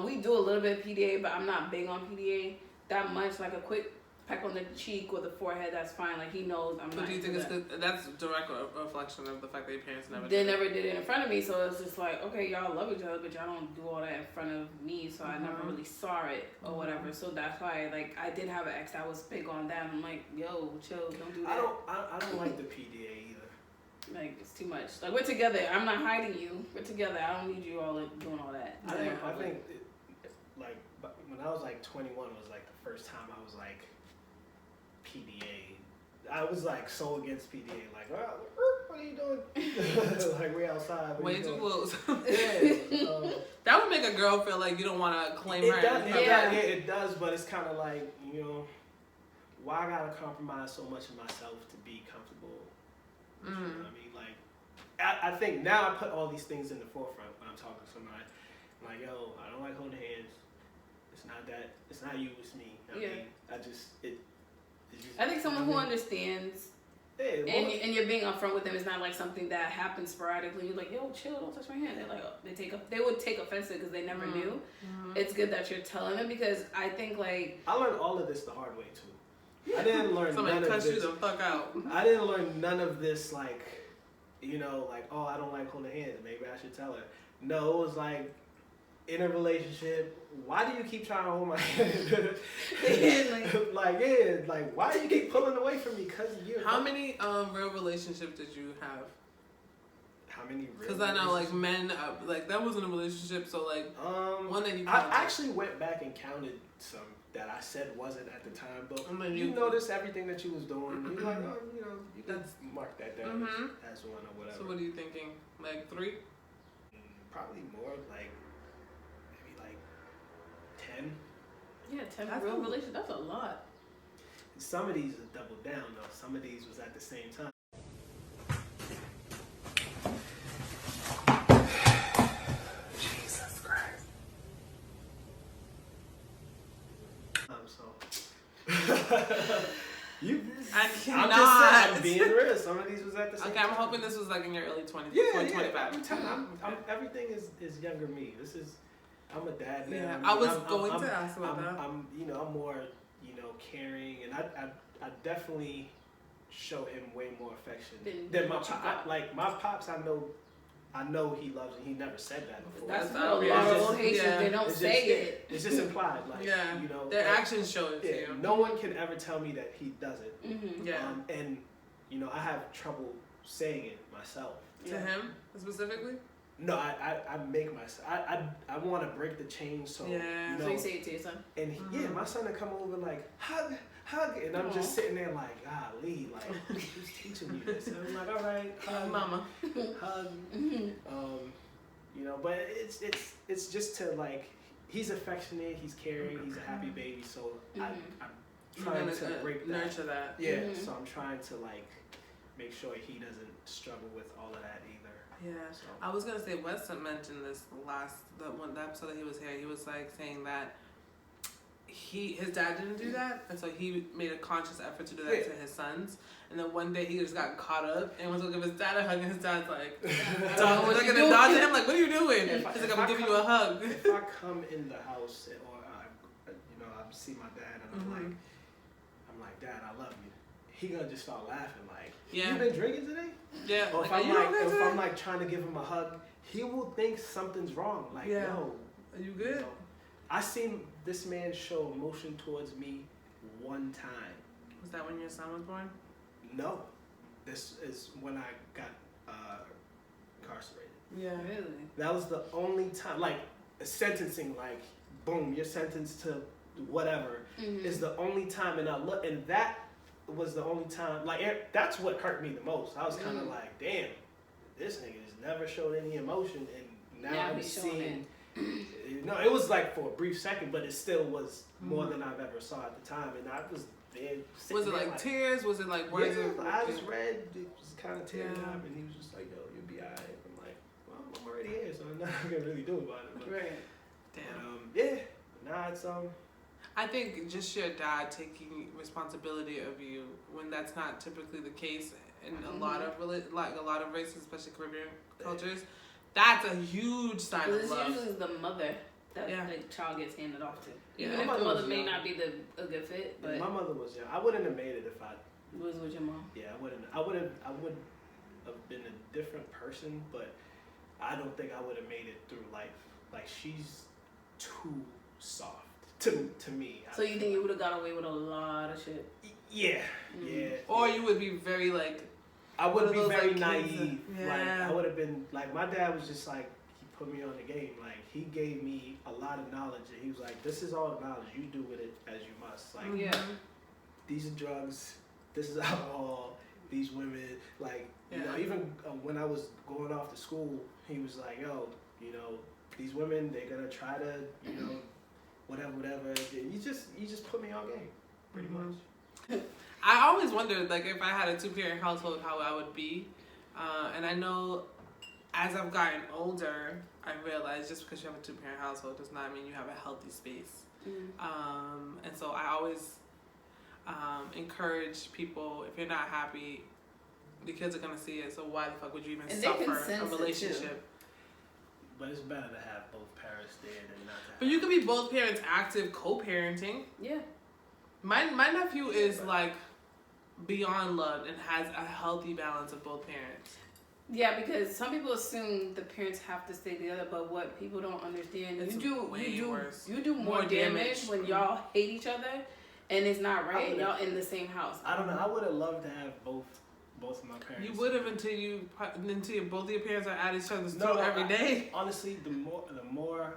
We do a little bit of PDA, but I'm not big on PDA that much. Like a quick peck on the cheek or the forehead, that's fine. Like he knows I'm not. But do you think it's good? That's direct reflection of the fact that your parents never did it in front of me, so it's just like, okay, y'all love each other, but y'all don't do all that in front of me, so I never really saw it or whatever. So that's why, like, I did have an ex that was big on that. I'm like, yo, chill, don't do that. I don't like the PDA either. Like it's too much. Like we're together. I'm not hiding you. We're together. I don't need you all doing all that. I think like when I was like 21 was like the first time I was like. PDA. I was like so against PDA. Like, what are you doing? Like we outside. outside. Way too close. Yeah. That would make a girl feel like you don't want to claim her. It does, but it's kind of like, why I gotta compromise so much of myself to be comfortable? You know what I mean? Like, I think now I put all these things in the forefront when I'm talking to somebody. I'm like, yo, I don't like holding hands. It's not you, it's me. I mean, I think someone who understands. Yeah, and you're being upfront with them. It's not like something that happens sporadically. You're like, yo, chill, don't touch my hand. They're like, they would take offense to it because they never knew. It's good that you're telling them because I think like I learned all of this the hard way too. I didn't learn none of this. Somebody cuss you the fuck out. I didn't learn none of this like, oh, I don't like holding hands. Maybe I should tell her. No, it was like in a relationship. Why do you keep trying to hold my hand? like why do you keep pulling away from me? Cause you. How many real relationships did you have? How many real? Because I know like men, like that wasn't a relationship. So like one that you. I actually went back and counted some that I said wasn't at the time, but you noticed everything that you was doing. You're like, oh, you can mark that down as one or whatever. So what are you thinking? Like 3? Probably more, like maybe like 10. Yeah, 10 real relationships. That's a lot. Some of these are doubled down though. Some of these was at the same time. Jesus Christ. I cannot. I'm just saying, I'm being real. Some of these was at the same time. I'm hoping this was like in your early 20s. Yeah, 25. I'm everything is younger me. I'm a dad now. Yeah, I was going to ask about that. I'm more, caring, and I definitely show him way more affection than my pops. Like my pops, I know he loves me. He never said that before. That's a lot of old Haitians. They don't say it. It's just implied. Like, their actions show it to you. No one can ever tell me that he doesn't. Mm-hmm. Yeah. And I have trouble saying it myself. To him specifically? No, I make myself. I want to break the chain. So so you say it to your son. And my son would come over like hug, and I'm just sitting there like, golly, like who's teaching you this? And I'm like, all right, hug, mama, hug. But it's just to like, he's affectionate, he's caring, he's a happy baby. So I'm trying to break that, nurture that. Yeah. So I'm trying to like make sure he doesn't struggle with all of that either. Yeah, so. I was gonna say Weston mentioned this the episode that he was here. He was like saying that his dad didn't do that, and so he made a conscious effort to do that to his sons. And then one day he just got caught up and was gonna give his dad a hug, and his dad's like, looking at dodging him like, "What are you doing?" He's like, "I'm giving you a hug." If I come in the house or I see my dad and I'm like, Dad, I love you. He gonna just start laughing like, you been drinking today? Yeah. Or if I'm like trying to give him a hug, he will think something's wrong. Like, yo, are you good? I seen this man show emotion towards me one time. Was that when your son was born? No, this is when I got incarcerated. Yeah, really. That was the only time, like sentencing, like boom, you're sentenced to whatever is the only time, and that was the only time, like that's what hurt me the most. I was kind of like, damn, this nigga just never showed any emotion, and now I'm seeing. It was like for a brief second, but it still was more than I've ever saw at the time, and I was there. Was it like tears? Was it like words? Yeah, I was red. It was kind of tearing up, and he was just like, "Yo, you'll be alright." I'm like, "Well, I'm already here, so I'm not gonna really do about it." But, right. Damn. Nah, it's I think just your dad taking responsibility of you when that's not typically the case in a lot of races, especially Caribbean cultures. That's a huge sign of love. Usually the mother that the child gets handed off to. Yeah. Even if the mother may not be a good fit, but my mother was young. I wouldn't have made it if I was with your mom. Yeah, I wouldn't. I would have been a different person, but I don't think I would have made it through life. Like, she's too soft to me. So you think you would have got away with a lot of shit? Yeah, yeah. Or you would be very like. I would be very naive. Yeah. Like, I would have been like, my dad was just like, he put me on the game. Like, he gave me a lot of knowledge, and he was like, this is all knowledge. You do with it as you must. Like, yeah. These are drugs. This is alcohol. these women, like, you know, even when I was going off to school, he was like, yo, you know, these women, they're gonna try to, you know, whatever. You just put me on game, pretty much. I always wondered, like, if I had a 2-parent household, how I would be. And I know as I've gotten older, I realized just because you have a 2-parent household does not mean you have a healthy space. And so I always encourage people, if you're not happy, the kids are going to see it, so why the fuck would you even suffer a relationship? But it's better to have both parents there than not to have. But you could be both parents active co-parenting. Yeah. My nephew is like beyond loved and has a healthy balance of both parents. Yeah, because some people assume the parents have to stay together, but what people don't understand, It's you do more damage when y'all hate each other, and it's not right. And y'all in the same house. I don't know. I would have loved to have both of my parents. You would have until both of your parents are at each other's throat every day. Honestly, the more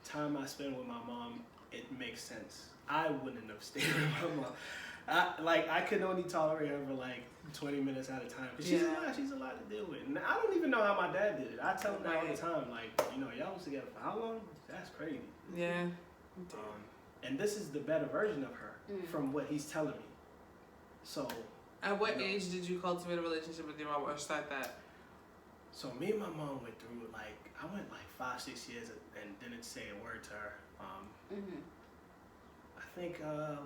time I spend with my mom, it makes sense. I wouldn't have stayed with my mom. I could only tolerate her for like 20 minutes at a time. She's a lot to deal with. And I don't even know how my dad did it. I tell him that all the time. Like, you know, y'all was together for how long? That's crazy. Yeah. And this is the better version of her from what he's telling me. So. At what age did you cultivate a relationship with your mom or start that? So me and my mom went through I went 5-6 years and didn't say a word to her. I think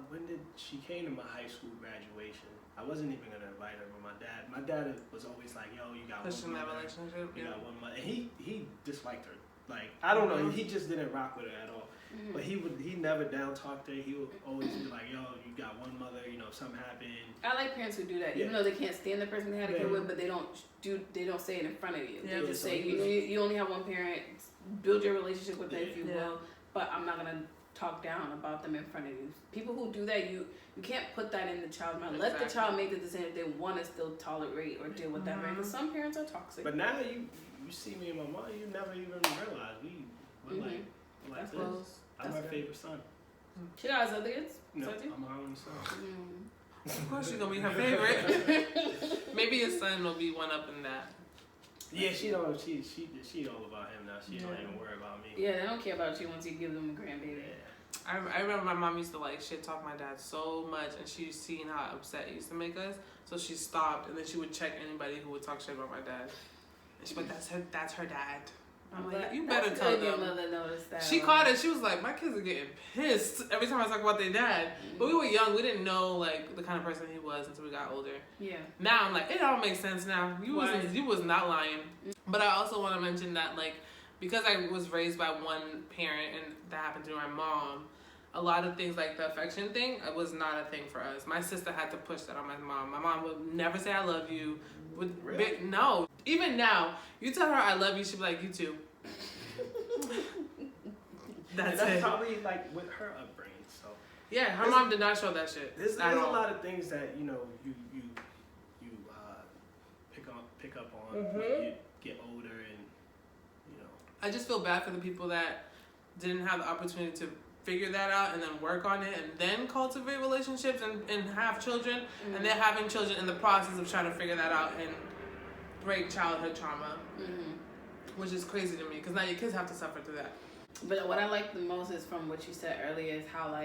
when did she came to my high school graduation? I wasn't even gonna invite her, but my dad was always like, yo, you got pushing one that mother. relationship. You got one mother. And he disliked her. Like, I don't know, he just didn't rock with her at all. But he never down talked her. He would always be like, yo, you got one mother, you know, if something happened. I like parents who do that, even though they can't stand the person they had a kid with, but they don't say it in front of you. Yeah, they just say, you only have one parent, build your relationship with them if you will, but I'm not gonna talk down about them in front of you. People who do that, you can't put that in the child's mind. Let the child make the decision if they want to still tolerate or deal with that. Because some parents are toxic. But now you see me and my mom, you never even realize we're like this. I'm her favorite son. She got other kids? No, I'm her only son. Of course you're gonna be her favorite. Maybe his son will be one up in that. Yeah, she all about him now. She don't even worry about me. Yeah, they don't care about you once you give them a grandbaby. Yeah. I remember my mom used to shit talk my dad so much, and she's seen how upset it used to make us, so she stopped, and then she would check anybody who would talk shit about my dad. And she's like, that's her dad. I'm like, you better tell them. Your mother noticed that. She caught it. She was like, my kids are getting pissed every time I talk about their dad. But we were young. We didn't know the kind of person he was until we got older. Yeah. Now I'm like, it all makes sense now. You was not lying. But I also want to mention that because I was raised by one parent and that happened to my mom, a lot of things like the affection thing was not a thing for us. My sister had to push that on my mom. My mom would never say I love you. Really? No. Even now, you tell her I love you, she'd be like, you too. That's probably with her upbringing. So yeah, her mom did not show that shit. There's a lot of things that you pick up on when you get older, and I just feel bad for the people that didn't have the opportunity to figure that out and then work on it and then cultivate relationships and have children, and they're having children in the process of trying to figure that out and break childhood trauma, which is crazy to me because now your kids have to suffer through that. But what I like the most is from what you said earlier is how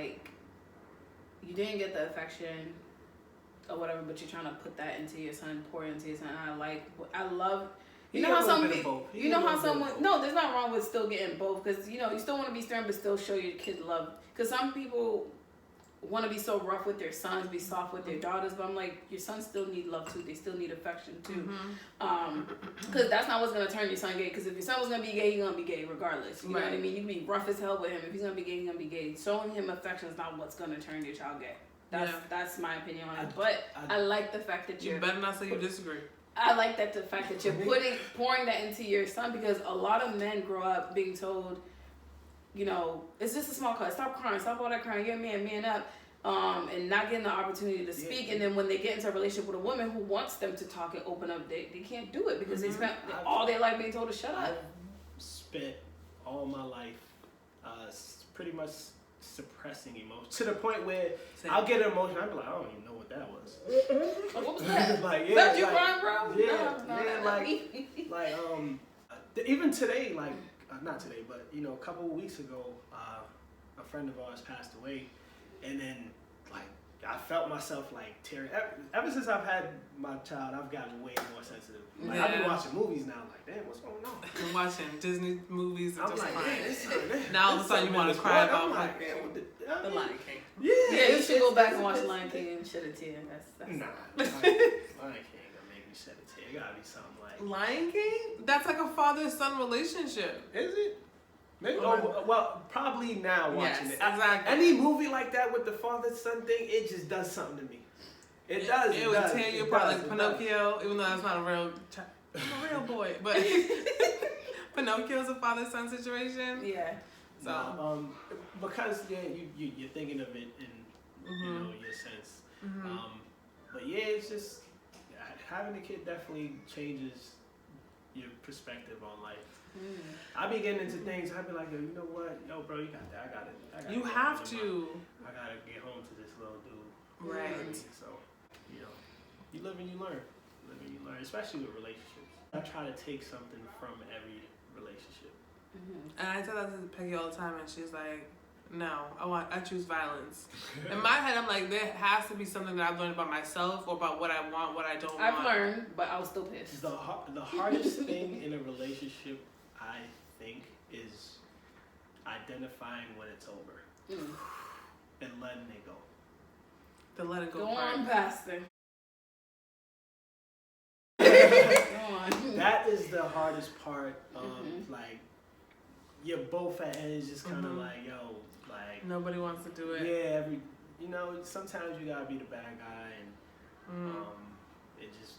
you didn't get the affection or whatever, but you're trying to put that into your son, pour it into your son. I love. You know how someone. No, there's nothing wrong with still getting both because you still want to be stern but still show your kid love. Because some people want to be so rough with their sons, be soft with their daughters, but I'm like, your sons still need love too. They still need affection too. Because that's not what's gonna turn your son gay. Because if your son was gonna be gay, he's gonna be gay regardless. You know what I mean? You can be rough as hell with him. If he's gonna be gay, he's gonna be gay. Showing him affection is not what's gonna turn your child gay. That's my opinion on it. But I like the fact that you better not say you disagree. I like that the fact that you're pouring that into your son, because a lot of men grow up being told, it's just a small cut. Stop crying. Stop all that crying. You're a man. Man up. And not getting the opportunity to speak. And then when they get into a relationship with a woman who wants them to talk and open up, they can't do it because they spent all their life being told to shut up. I've spent all my life pretty much suppressing emotion to the point where I'll get an emotion. I'll be like, I don't even know what that was. What was that? Like, Is that you crying, bro? Even today, like not today, but you know, a couple of weeks ago, a friend of ours passed away, and then like I felt myself like tearing. Ever since I've had my child, I've gotten way more sensitive. Like I've been watching movies now. I'm like, damn, what's going on? I'm watching Disney movies. And I'm like, man, now all of a sudden you want to cry about like, man, what the Lion King. Yeah, you should go back and watch Lion King and shed a tear. That's nah. Lion King gonna make me shed a tear. It gotta be something like Lion King. That's like a father-son relationship. Is it? Maybe. Well, probably now watching it. Exactly. Any movie like that with the father-son thing, it just does something to me. It does. It would tear you apart, like Pinocchio, even though that's not a real boy, but Pinocchio's a father-son situation. Yeah. So, because you're thinking of it in you know your sense. But yeah, it's just having a kid definitely changes your perspective on life. I be getting into things. I be like, yo, you know what? Yo, bro, you got that. I got it. You have to. I gotta get home to this little dude. Right. So, you know, you live and you learn. Especially with relationships. I try to take something from every relationship. And I tell that to Peggy all the time, and she's like, "No, I choose violence." In my head, I'm like, there has to be something that I've learned about myself or about what I want, what I don't want. I've learned, but I was still pissed. The hardest thing in a relationship, I think, is identifying when it's over and letting it go. The let it go. Go part. on, Pastor. Go on. That is the hardest part. Like, you're both at ends, just kind of like, yo, like nobody wants to do it. Yeah, you know, sometimes you gotta be the bad guy and just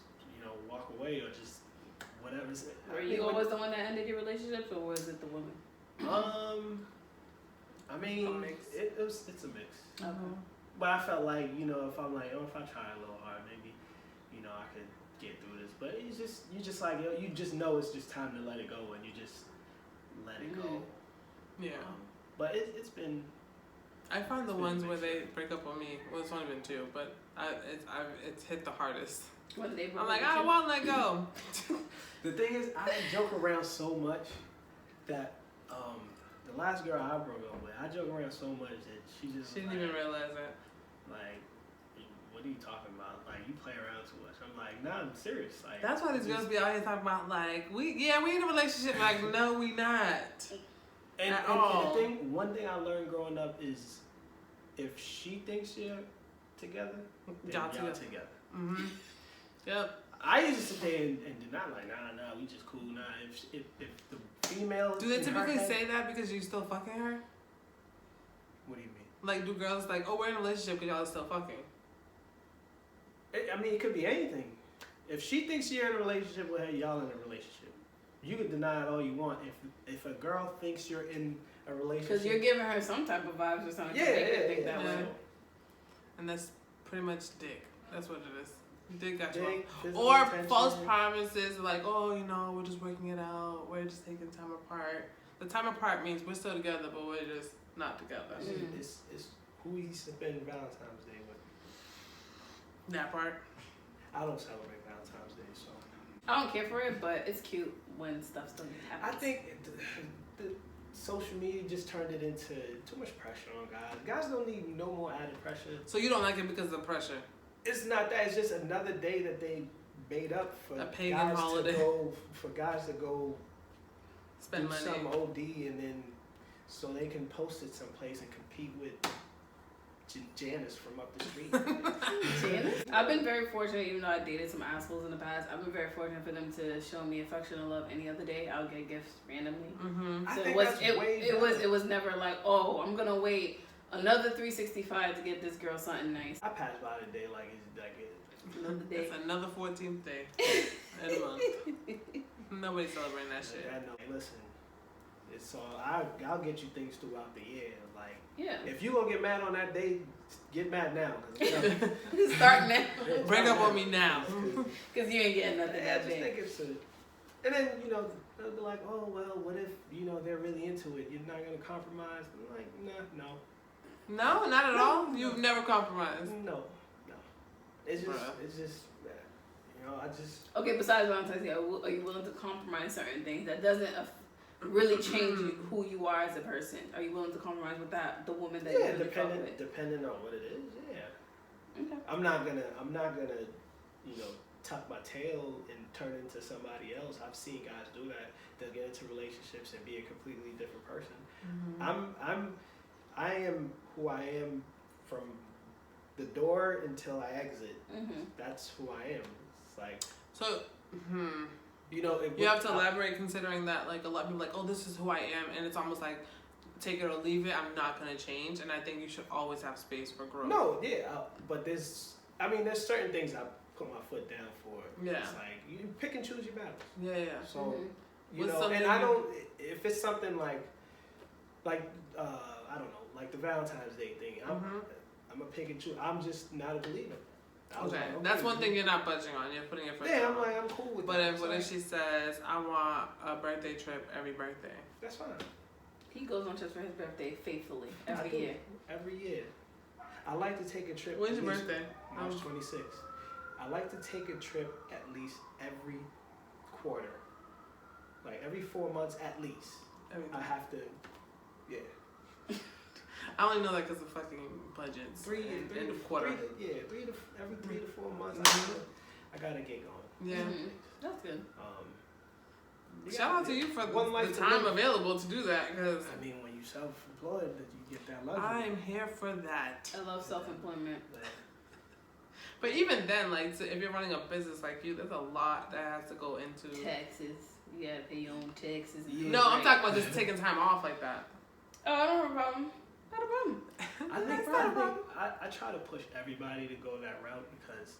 walk away or just whatever. Were you always the one that ended your relationships, or was it the woman? I mean, it's a mix. Okay. But I felt like, if I'm like, if I try a little hard, maybe, I could get through this. But it's just, you just like, you just know it's just time to let it go, and you just let it go. Yeah. But it's been. I find the ones where they break up on me. Well, it's only been 2, but it's hit the hardest. When they I'm like, I won't let go. The thing is, I joke around so much that the last girl I broke up with, I joke around so much that she didn't even realize it. Like, what are you talking about? Like, you play around too much. I'm like, nah, I'm serious. Like, that's why these girls be out here talking about like, we in a relationship. Like, no, we not. And one thing I learned growing up is, if she thinks you're together, then y'all together. Mm-hmm. Yep. I used to sit there and deny, like, nah, we just cool. Nah, if the female. Do they typically say that because you're still fucking her? What do you mean? Like, do girls like, oh, we're in a relationship because y'all are still fucking? I mean, it could be anything. If she thinks you're in a relationship with her, y'all in a relationship. You can deny it all you want. If a girl thinks you're in a relationship, because you're giving her some type of vibes or something. Think that way. And that's pretty much dick. That's what it is. Dick got you. Or false promises like, oh, we're just working it out. We're just taking time apart. The time apart means we're still together, but we're just not together. It's who you spend Valentine's Day with. That part. I don't celebrate Valentine's Day, so. I don't care for it, but it's cute when stuff still happens. I think the social media just turned it into too much pressure on guys. Guys don't need no more added pressure. So you don't like it because of the pressure? It's not that. It's just another day that they made up for a pagan guys holiday. For guys to go spend money, some OD, and then so they can post it someplace and compete with Janice from up the street. Janice? I've been very fortunate, even though I dated some assholes in the past. I've been very fortunate for them to show me affection and love any other day. I'll get gifts randomly. So it was never like, oh, I'm gonna wait another 365 to get this girl something nice. I pass by the day like it's another day. It's another 14th day in a month. Nobody's celebrating that shit. Listen, it's all. I'll get you things throughout the year. Like, yeah. If you gonna get mad on that day, get mad now. Start now. Break up on me now. Because you ain't getting nothing that day. I just think and then they'll be like, oh well, what if they're really into it? You're not gonna compromise? I'm like, no. No, not at all. You've never compromised. No. It's just, you know, I just. Okay, besides Valentine's Day, are you willing to compromise certain things that doesn't really change who you are as a person? Are you willing to compromise with the woman that you really fuck with? Depending on what it is, yeah. Okay. I'm not gonna, you know, tuck my tail and turn into somebody else. I've seen guys do that. They'll get into relationships and be a completely different person. I am who I am from the door until I exit. That's who I am. It's like so. You know, you have to elaborate, considering that like a lot of people are like, oh, this is who I am, and it's almost like take it or leave it. I'm not gonna change, and I think you should always have space for growth. No, yeah, but there's certain things I put my foot down for. Yeah, it's like you pick and choose your battles. Yeah. So you know, and I don't. If it's something like I don't know, like the Valentine's Day thing, I'm a pick and choose. I'm just not a believer. Okay, that's one thing you're not budging on. You're putting it for. Yeah, I'm cool with but that. But if she says, I want a birthday trip every birthday. That's fine. He goes on trips for his birthday faithfully every year. Every year. I like to take a trip. When's your birthday? March 26th. I like to take a trip at least every quarter. Like every 4 months at least. I have to, yeah. I only know that because of fucking budgets. Three and a quarter. Every 3 to 4 months. I gotta get going. Yeah, that's good. Shout out to you for the time available to do that. Because I mean, when you're self-employed, that you get that luxury. I'm here for that. I love self-employment. But even then, like, so if you're running a business like you, there's a lot that has to go into taxes. You gotta pay your own taxes. Yeah, no, I'm talking about just taking time off like that. Oh, I don't have a problem. Not a problem. I try to push everybody to go that route because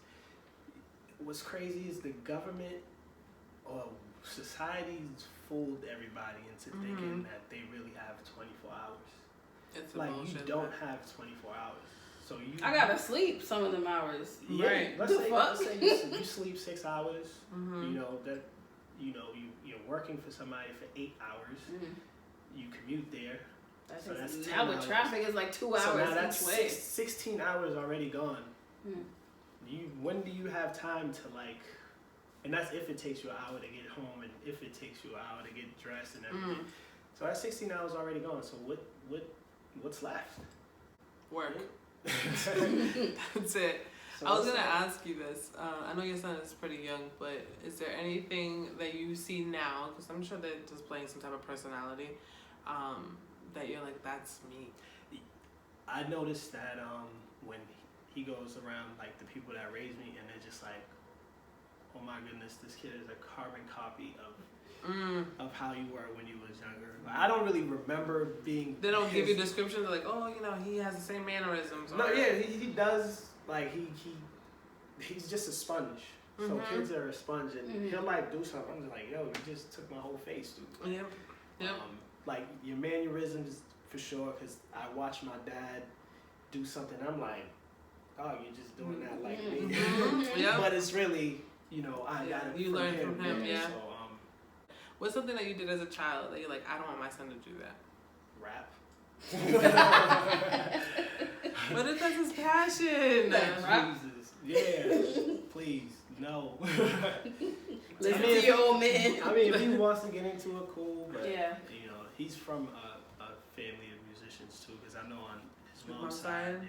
what's crazy is the government or society's fooled everybody into thinking that they really have 24 hours. It's like bullshit, you don't have 24 hours. So I gotta sleep some of them hours. Yeah, right. Let's say you sleep 6 hours. You know that. You know you're working for somebody for 8 hours. You commute there. So that's now with traffic is like 2 hours so now that's each way. 16 hours already gone. When do you have time to like? And that's if it takes you an hour to get home, and if it takes you an hour to get dressed and everything. So that's 16 hours already gone. So what's left? Work. That's it. So I was gonna ask you this. I know your son is pretty young, but is there anything that you see now? Because I'm sure they're displaying some type of personality that you're like, that's me. I noticed that when he goes around like the people that raised me, and they're just like, oh my goodness, this kid is a carbon copy of how you were when you was younger. Like, I don't really remember being. They don't give you descriptions like, oh, you know, he has the same mannerisms. No, yeah, he does. Like he's just a sponge. So kids are a sponge, and he'll like do something. I'm just like, yo, you just took my whole face, dude. Yep. Like your mannerisms for sure, because I watch my dad do something. I'm like, oh, you're just doing that like me. But it's really, you know, I got it. You learn from him. Yeah. So, what's something that you did as a child that you're like, I don't want my son to do that? Rap. But if that's his passion. Jesus. Yeah. Please. No. Listen to your old man. I mean, if he wants to get into it, cool. But, you know, he's from a family of musicians, too. Because I know on his mom's side,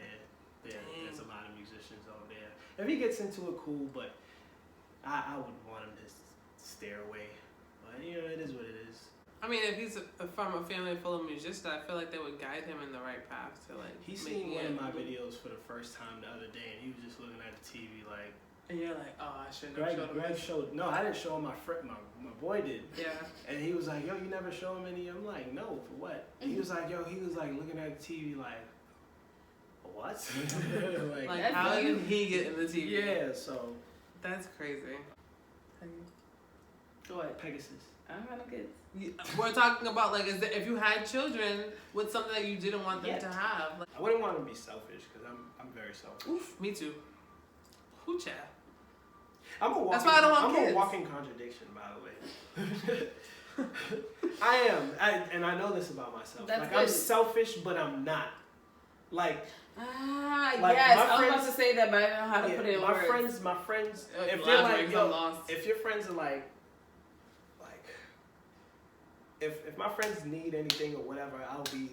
there's a lot of musicians over there. If he gets into it, cool. But I wouldn't want him to steer away. But, you know, it is what it is. I mean, if he's from a family full of musicians, I feel like they would guide him in the right path to like. He seen one of my videos for the first time the other day, and he was just looking at the TV like. And you're like, oh, I shouldn't have showed him. Greg showed. No, I didn't show him. My friend, my boy did. Yeah. And he was like, yo, you never show him any. I'm like, no, for what? He was like, yo, he was like looking at the TV like, what? like how did he get in the TV? Yeah, so. That's crazy. What? Pegasus. I don't have no kids. We're talking about like, if you had children, what's something that you didn't want them to have? Like, I wouldn't want them to be selfish because I'm very selfish. Oof, me too. Hoocha. That's why I don't want kids. I'm a walking contradiction, by the way. I am, and I know this about myself. That's like good. I'm selfish, but I'm not. Like, yes, my I was about to say that, but I don't know how to put it in words. My friends, if you're they're like, lost. if your friends are like, if my friends need anything or whatever, I'll be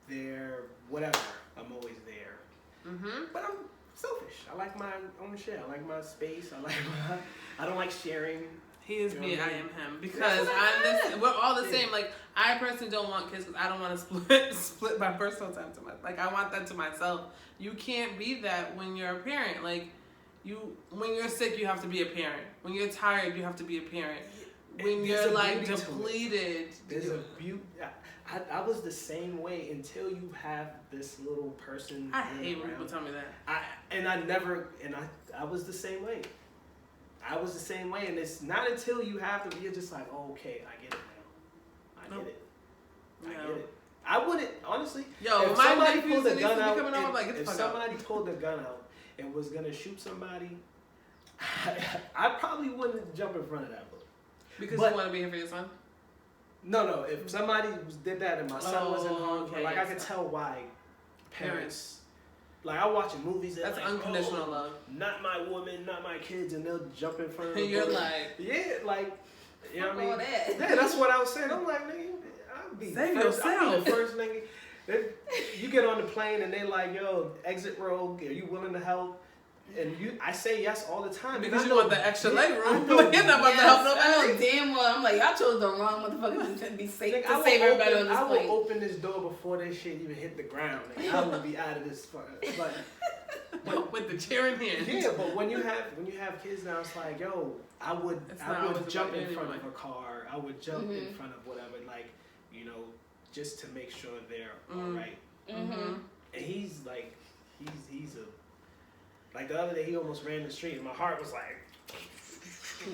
there, whatever. I'm always there. Mm-hmm. But I'm selfish. I like my own shit. I like my space. I don't like sharing. He is You know me, what I I mean? am him. Because we're all the same. Like, I personally don't want kids because I don't want to split my personal time to myself. Like, I want that to myself. You can't be that when you're a parent. Like, when you're sick, you have to be a parent. When you're tired, you have to be a parent. When you're like depleted, there's a beauty. I was the same way until you have this little person. I hate when people tell me that. I was the same way. And it's not until you have to. You're just like, oh, okay, I get it now. I get it. I wouldn't honestly. Yo, if somebody pulled a gun out, if somebody pulled a gun out and was gonna shoot somebody, I probably wouldn't jump in front of that bullet. Because you want to be here for your son? No. If somebody did that and my son wasn't home, okay, I could tell why parents. Like, I watching movies. That's like, unconditional love. Not my woman, not my kids, and they'll jump in front of. And you're like, yeah, like, you know what I mean? That. Yeah, that's what I was saying. I'm like, nigga, I'll be save first. yourself. I'll be the first nigga. You get on the plane and they like, yo, exit row. Are you willing to help? And I say yes all the time because you want the extra leg room. Like, you're not about to help nobody. I know damn well. I'm like, y'all chose the wrong motherfucker to be safe. Like, to save everybody on this I plane. will open this door before this shit even hit the ground. Like, I will be out of this. But with the chair in hand. Yeah, but when you have kids now, it's like, yo, I would jump in front of a car. I would jump in front of whatever, like, you know, just to make sure they're all right. Mm-hmm. And he's like, he's a. Like, the other day, he almost ran the street, and my heart was like...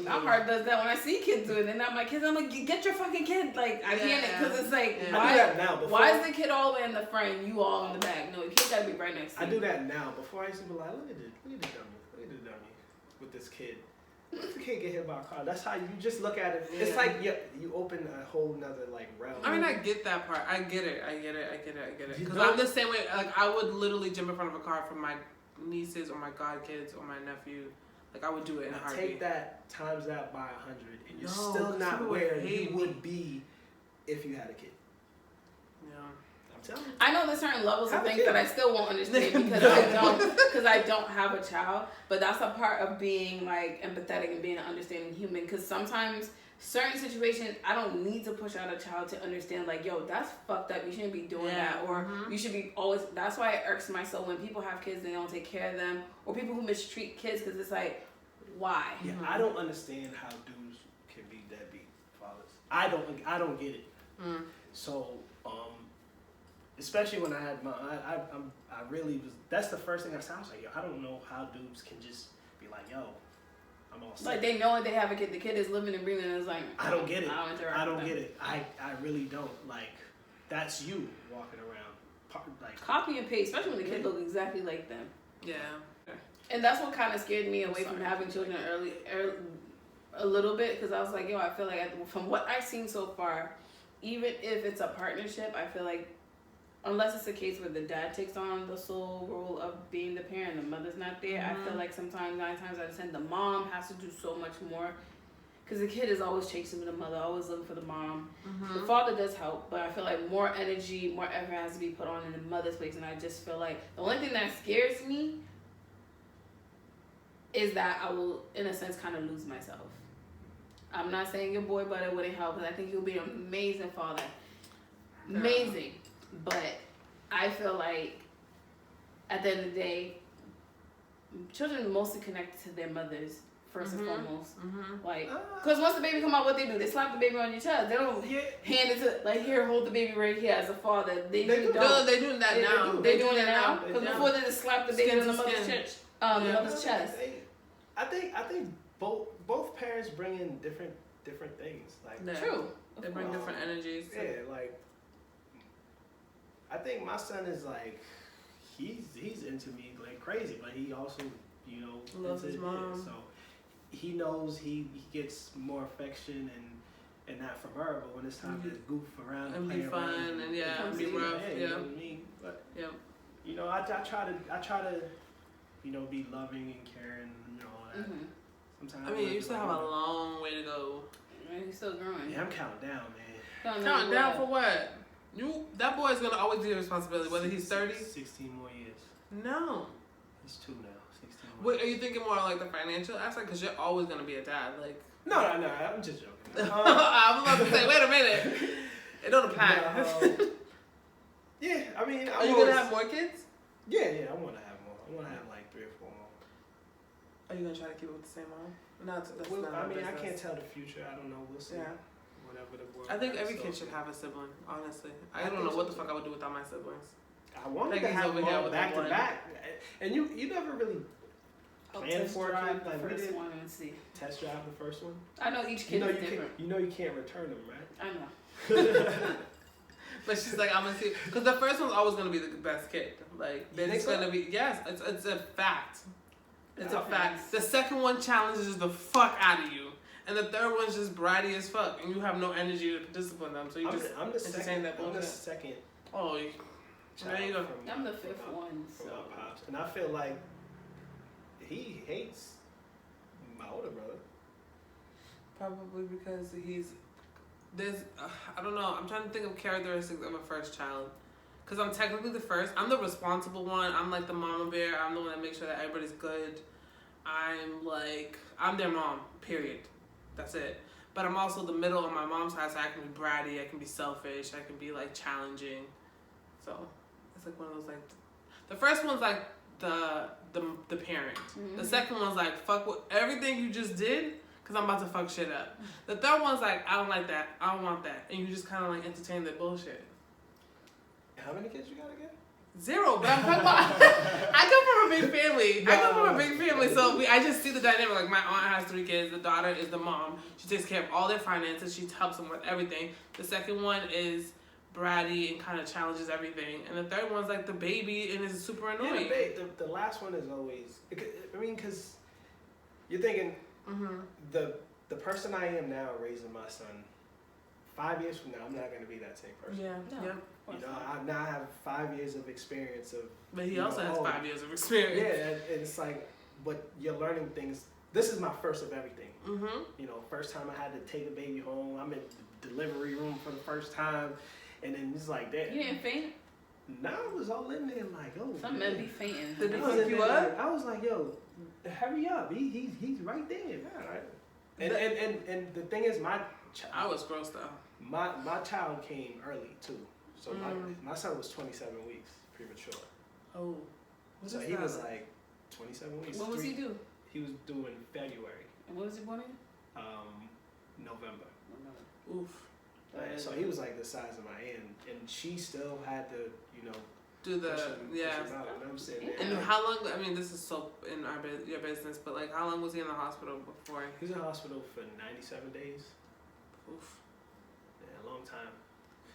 My heart does that when I see kids do it. And I'm like, kids, I'm like, get your fucking kid. Like, I can't, because it's like, I do that now. Why is the kid all the way in the front and you all in the back? No, the kid got to be right next to you. I do that now. Before, I used to be like, look at the dummy with this kid. What if the kid get hit by a car? That's how you just look at it. It's like, you open a whole nother, like, realm. I mean, I get that part. I get it. Because I'm the same way. Like, I would literally jump in front of a car for my nieces or my godkids or my nephew. Like, I would do it in a heartbeat. Take that times that by 100 and you're still not where you would be if you had a kid. Yeah. I'm telling you. I know there's certain levels of things that I still won't understand because I don't have a child, but that's a part of being like empathetic and being an understanding human, because sometimes certain situations, I don't need to push out a child to understand, like, yo, that's fucked up. You shouldn't be doing that. Or you should be always, that's why it irks my soul when people have kids and they don't take care of them, or people who mistreat kids, because it's like, why? Yeah, I don't understand how dudes can be deadbeat fathers. I don't get it. So, especially when I had I really was, that's the first thing I said. I was like, yo, I don't know how dudes can just be like, yo, I'm all set. Like, they know they have a kid. The kid is living and breathing, and it's like, I don't get it. I don't get it. I really don't. Like, that's you walking around. Like, copy and paste, especially when the kid looks exactly like them. Yeah. And that's what kind of scared me away from having children early a little bit, because I was like, yo, I feel like from what I've seen so far, even if it's a partnership, I feel like unless it's a case where the dad takes on the sole role of being the parent, the mother's not there, I feel like sometimes 9 times out of 10 the mom has to do so much more, because the kid is always chasing the mother, always looking for the mom. The father does help, but I feel like more energy, more effort has to be put on in the mother's place. And I just feel like the only thing that scares me is that I will, in a sense, kind of lose myself. I'm not saying your boy butter wouldn't help, because I think he'll be an amazing father. Amazing. But I feel like at the end of the day, children mostly connect to their mothers first and foremost. Like, because once the baby come out, what they do? They slap the baby on your chest. They don't hand it to, like, here, hold the baby right here as a father. They do don't. No, they're doing that now. They're doing it now? Because before they just slap the baby on the mother's chest. Mother's chest. I think both parents bring in different things. Like, true. They bring different energies. Yeah, like, I think my son is like, he's into me like crazy, but he also, you know, loves his mom. So he knows he gets more affection and that from her, but when it's time to goof around and play be fun around and be rough, you know what I mean? But you know, I try to, you know, be loving and caring and all that. Mm-hmm. Sometimes I mean, you still have a long way to go. You're still growing. Yeah, I'm counting down, man. Counting down for what? That boy's gonna always be a responsibility, whether he's 30. 16 more years. No. He's 2 now. 16 more. Wait, are you thinking more like the financial aspect? Because you're always gonna be a dad. Like. No, I'm just joking. I was about to say, wait a minute. It don't apply. No, yeah, I mean, Are you gonna have more kids? Yeah, I want to have more. I want to have like 3 or 4 more. Are you gonna try to keep it with the same mom? No, that's Well, not. I mean, business. I can't tell the future. I don't know. We'll see. Yeah. Whatever the world. I think every has, kid so. should have a sibling. Honestly, I I don't think know what so, the fuck I would do without my siblings. I wanted to Peggy's have over them here all with back the to one. back, and you never really planned for a kid. the Like we first did one and see. test drive the first one. I know each kid is different. You know you can't return them, right? I know. But she's like, I'm gonna see, because the first one's always gonna be the best kid. Like, You think it's so? gonna be, yes, it's a fact. It's a Okay. fact. The second one challenges the fuck out of you, and the third one's just bratty as fuck, and you have no energy to discipline them, so you I'm just the entertain second. that I'm the bullshit. second. Oh, there you go. from I'm the from fifth my- one, from so. my pops, and I feel like he hates my older brother. Probably because there's, I don't know, I'm trying to think of characteristics of a first child. Because I'm technically the first. I'm the responsible one. I'm like the mama bear. I'm the one that makes sure that everybody's good. I'm their mom, period. That's it. But I'm also the middle on my mom's side, so I can be bratty, I can be selfish, I can be like challenging. So it's like one of those like, the first one's like the parent. Mm-hmm. The second one's like, fuck what everything you just did, because I'm about to fuck shit up. The third one's like, I don't like that, I don't want that. And you just kind of like entertain that bullshit. How many kids you got again? 0, but I'm talking about, I come from a big family. So I just see the dynamic. Like, my aunt has 3 kids. The daughter is the mom. She takes care of all their finances. She helps them with everything. The second one is bratty and kind of challenges everything. And the third one's like the baby and is super annoying. Yeah, the last one is always. I mean, because you're thinking the person I am now raising my son. 5 years from now, I'm not going to be that same person. Yeah, No. yeah. You know, I now have 5 years of experience of. But he you also know, has oh, 5 years of experience. Yeah, and it's like, but you're learning things. This is my first of everything. Mm-hmm. You know, first time I had to take a baby home. I'm in the delivery room for the first time, and then it's like that. You didn't faint? Now I was all in there like, oh. Some men be fainting. Did I it was fuck in you there up? like- I was like, yo, hurry up. He's right there. Yeah, right. And the thing is, I was grossed out. my child came early too. So my son was 27 weeks premature. Oh. So he was like 27 weeks. What was he do? He was due in February, And what was he born in? November. Oof. So he was like the size of my hand, and she still had to, you know, Do the, push him yeah. out. And I'm sitting there. And how long, I mean, this is so in your business, but like, how long was he in the hospital before? He was in the hospital for 97 days. Oof. Yeah, a long time.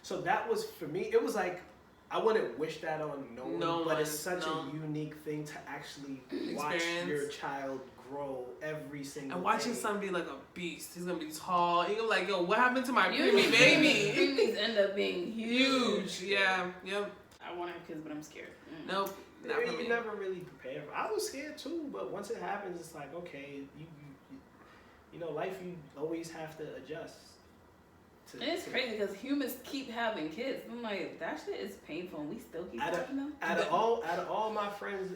So that was, for me, it was like, I wouldn't wish that on no one, but it's such a unique thing to actually watch your child grow every single And watch day. his son be like a beast. He's gonna be tall. He's gonna be like, yo, what happened to my preemie baby? Preemies end up being huge. Yeah, yep. I want to have kids, but I'm scared. Nope. Not for You me. never really prepare for. I was scared too, but once it happens, it's like, okay, you know, life, you always have to adjust. And it's crazy because humans keep having kids. I'm like, that shit is painful, and we still keep having them. Out of all my friends,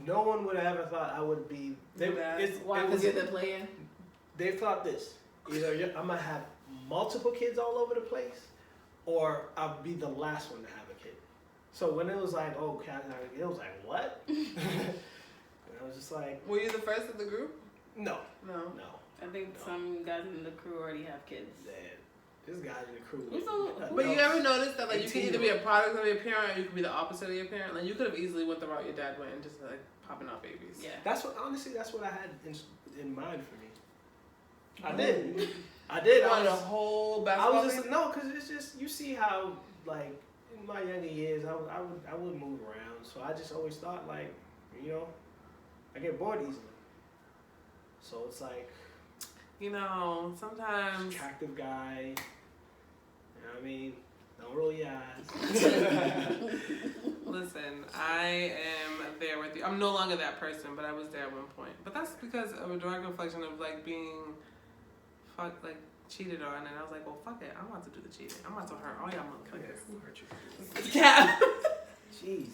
no one would have ever thought I would be. Why? Because you're the player. They thought this: either I'm gonna have multiple kids all over the place, or I'll be the last one to have a kid. So when it was like, oh, it was like, what? And I was just like, Were you the first of the group? no. I think some guys in the crew already have kids. This guy's in the crew. But you ever noticed that like you can 18 either be a product of your parent or you could be the opposite of your parent? Like you could have easily went the route your dad went and just like popping out babies. Yeah. That's what I had in mind for me. I did. I wanted a whole basketball. because it's just, you see how, like, in my younger years, I would move around, so I just always thought, like, you know, I get bored easily. So it's like, You know, sometimes attractive guy, you know what I mean? Don't roll your eyes. Listen, I am there with you. I'm no longer that person, but I was there at one point. But that's because of a direct reflection of like being cheated on, and I was like, well, fuck it. I'm about to do the cheating. I'm about to hurt all y'all motherfuckers. Who hurt you? Yeah. Jeez.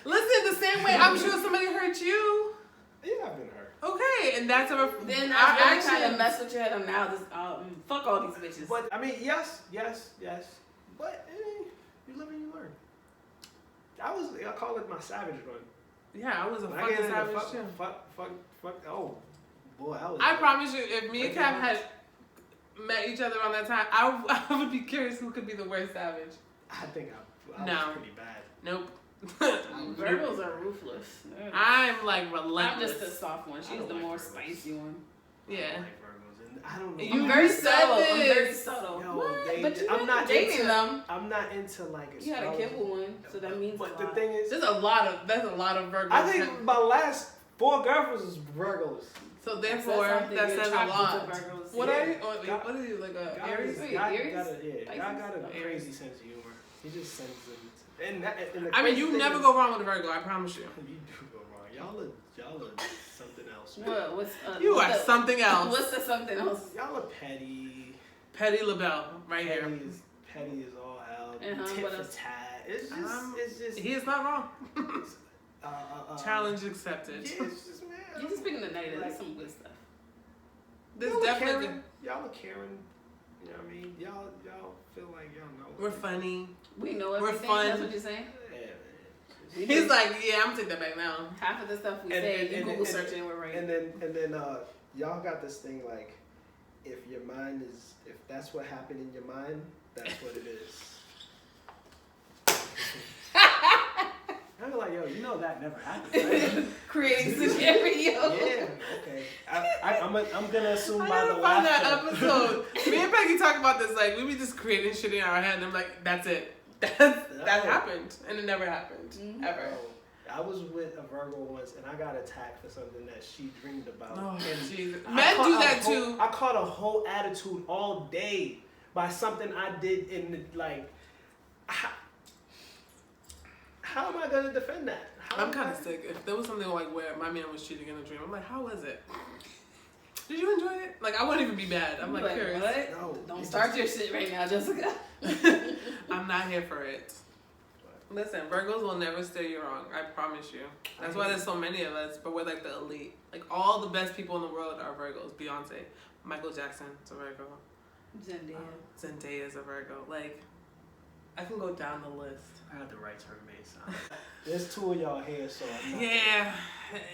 Listen, the same way I'm sure somebody hurt you. Yeah, I've been hurt. Okay, and that's a then our I really actions. kind of mess with your head on now. Just fuck all these bitches. But I mean, yes. But you live and you learn. I call it my savage run. Yeah, I was a When I fucking get into savage too. fuck. Oh, boy, I was. I promise you, if me and Cap had met each other around that time, I would be curious who could be the worst savage. I think I No. was pretty bad. Nope. Virgos are ruthless. I'm like I'm relentless. just the soft one. I She's don't the like more Virgos. spicy one. I Yeah. don't like Virgos, and I don't know. You I'm very said subtle. this. I'm very subtle. Yo, What? But you're I'm not dating into, them. I'm not into like. You had a kid with one, so that means a But the lot. thing is, That's a lot of Virgos. I think my last 4 girlfriends was Virgos. So therefore, that says a lot. What Yeah. are you? What are you, like a Aries? Wait, God Aries? got a Pisces? crazy sense of humor. He just sends them. And the I mean, crazy you thing never is- go wrong with a Virgo. I promise you. You do go wrong. Y'all are something else. Man. What? What's You what's are the- something else. What's the something else? Y'all are petty. Petty LaBelle, right here. Petty is all out. Uh-huh, Tit what for else? tat. It's just. He is not wrong. Challenge accepted. Yeah, it's just man. You just speaking the negative. That's some good stuff. This Y'all are definitely. caring. Y'all are caring. You know what I mean? Y'all feel like y'all know. We're funny. We know We're everything. fun. That's what you're saying. Yeah, man. He's like, yeah, I'm gonna take that back now. Half of the stuff we And- say, and- you and- Google and- search it and we're right. And then y'all got this thing like, if that's what happened in your mind, that's what it is. I'm like, yo, you know that never happened, right? Creating scenario. Yeah, okay. I'm gonna assume I by the gotta find that laughter. episode. Me and Peggy talk about this, like, we be just creating shit in our head, and I'm like, that's it. That happened, and it never happened, ever. Oh, I was with a Virgo once, and I got attacked for something that she dreamed about. Oh, and Jesus. I Men caught do a that whole- too. I caught a whole attitude all day by something I did in the, like. How am I gonna defend that? I'm kind of sick. If there was something like where my man was cheating in a dream, I'm like, how was it? Did you enjoy it? Like, I wouldn't even be mad. I'm like curious. What? No, Don't start your shit right now, Jessica. I'm not here for it. Listen, Virgos will never steer you wrong. I promise you. That's why there's so many of us, but we're like the elite. Like, all the best people in the world are Virgos. Beyonce, Michael Jackson is a Virgo. Zendaya's a Virgo. Like, I can go down the list. I had the right term made sound. There's 2 of y'all here, so I'm not Yeah,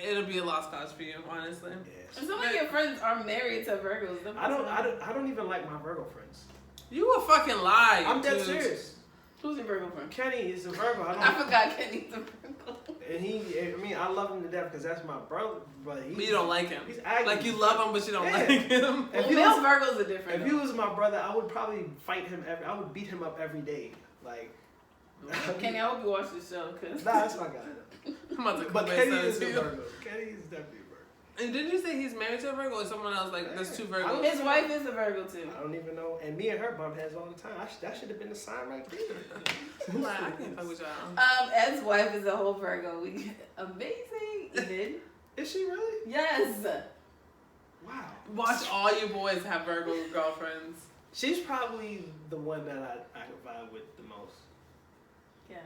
it'll be a lost cause for you, honestly. Yeah. And some of your friends are married to Virgos. I don't even like my Virgo friends. You a fucking lie. I'm dead dude. serious. Who's your Virgo friend? Kenny is a Virgo. I forgot Kenny's a Virgo. And I love him to death because that's my brother. But But you don't like him. He's aggy. Like, you love him, but you don't Yeah. like him. If Well, he male was- Virgos are different. If he was my brother, I would probably fight him I would beat him up every day. Like. Kenny, I hope you watch the show, cause Nah, that's my guy. I'm about to But come Kenny back is to a you. Virgo. Kenny is definitely a Virgo. And did you say he's married to a Virgo or someone else? Like, there's 2 Virgos? his wife is a Virgo too. I don't even know. And me and her bump heads all the time. That should have been the sign right there. I'm like, I can't fuck with y'all. Ed's wife is a whole Virgo. Amazing, Eden. Is she really? Yes. Wow. Watch all you boys have Virgo girlfriends. She's probably the one that I could vibe with the most. Yeah,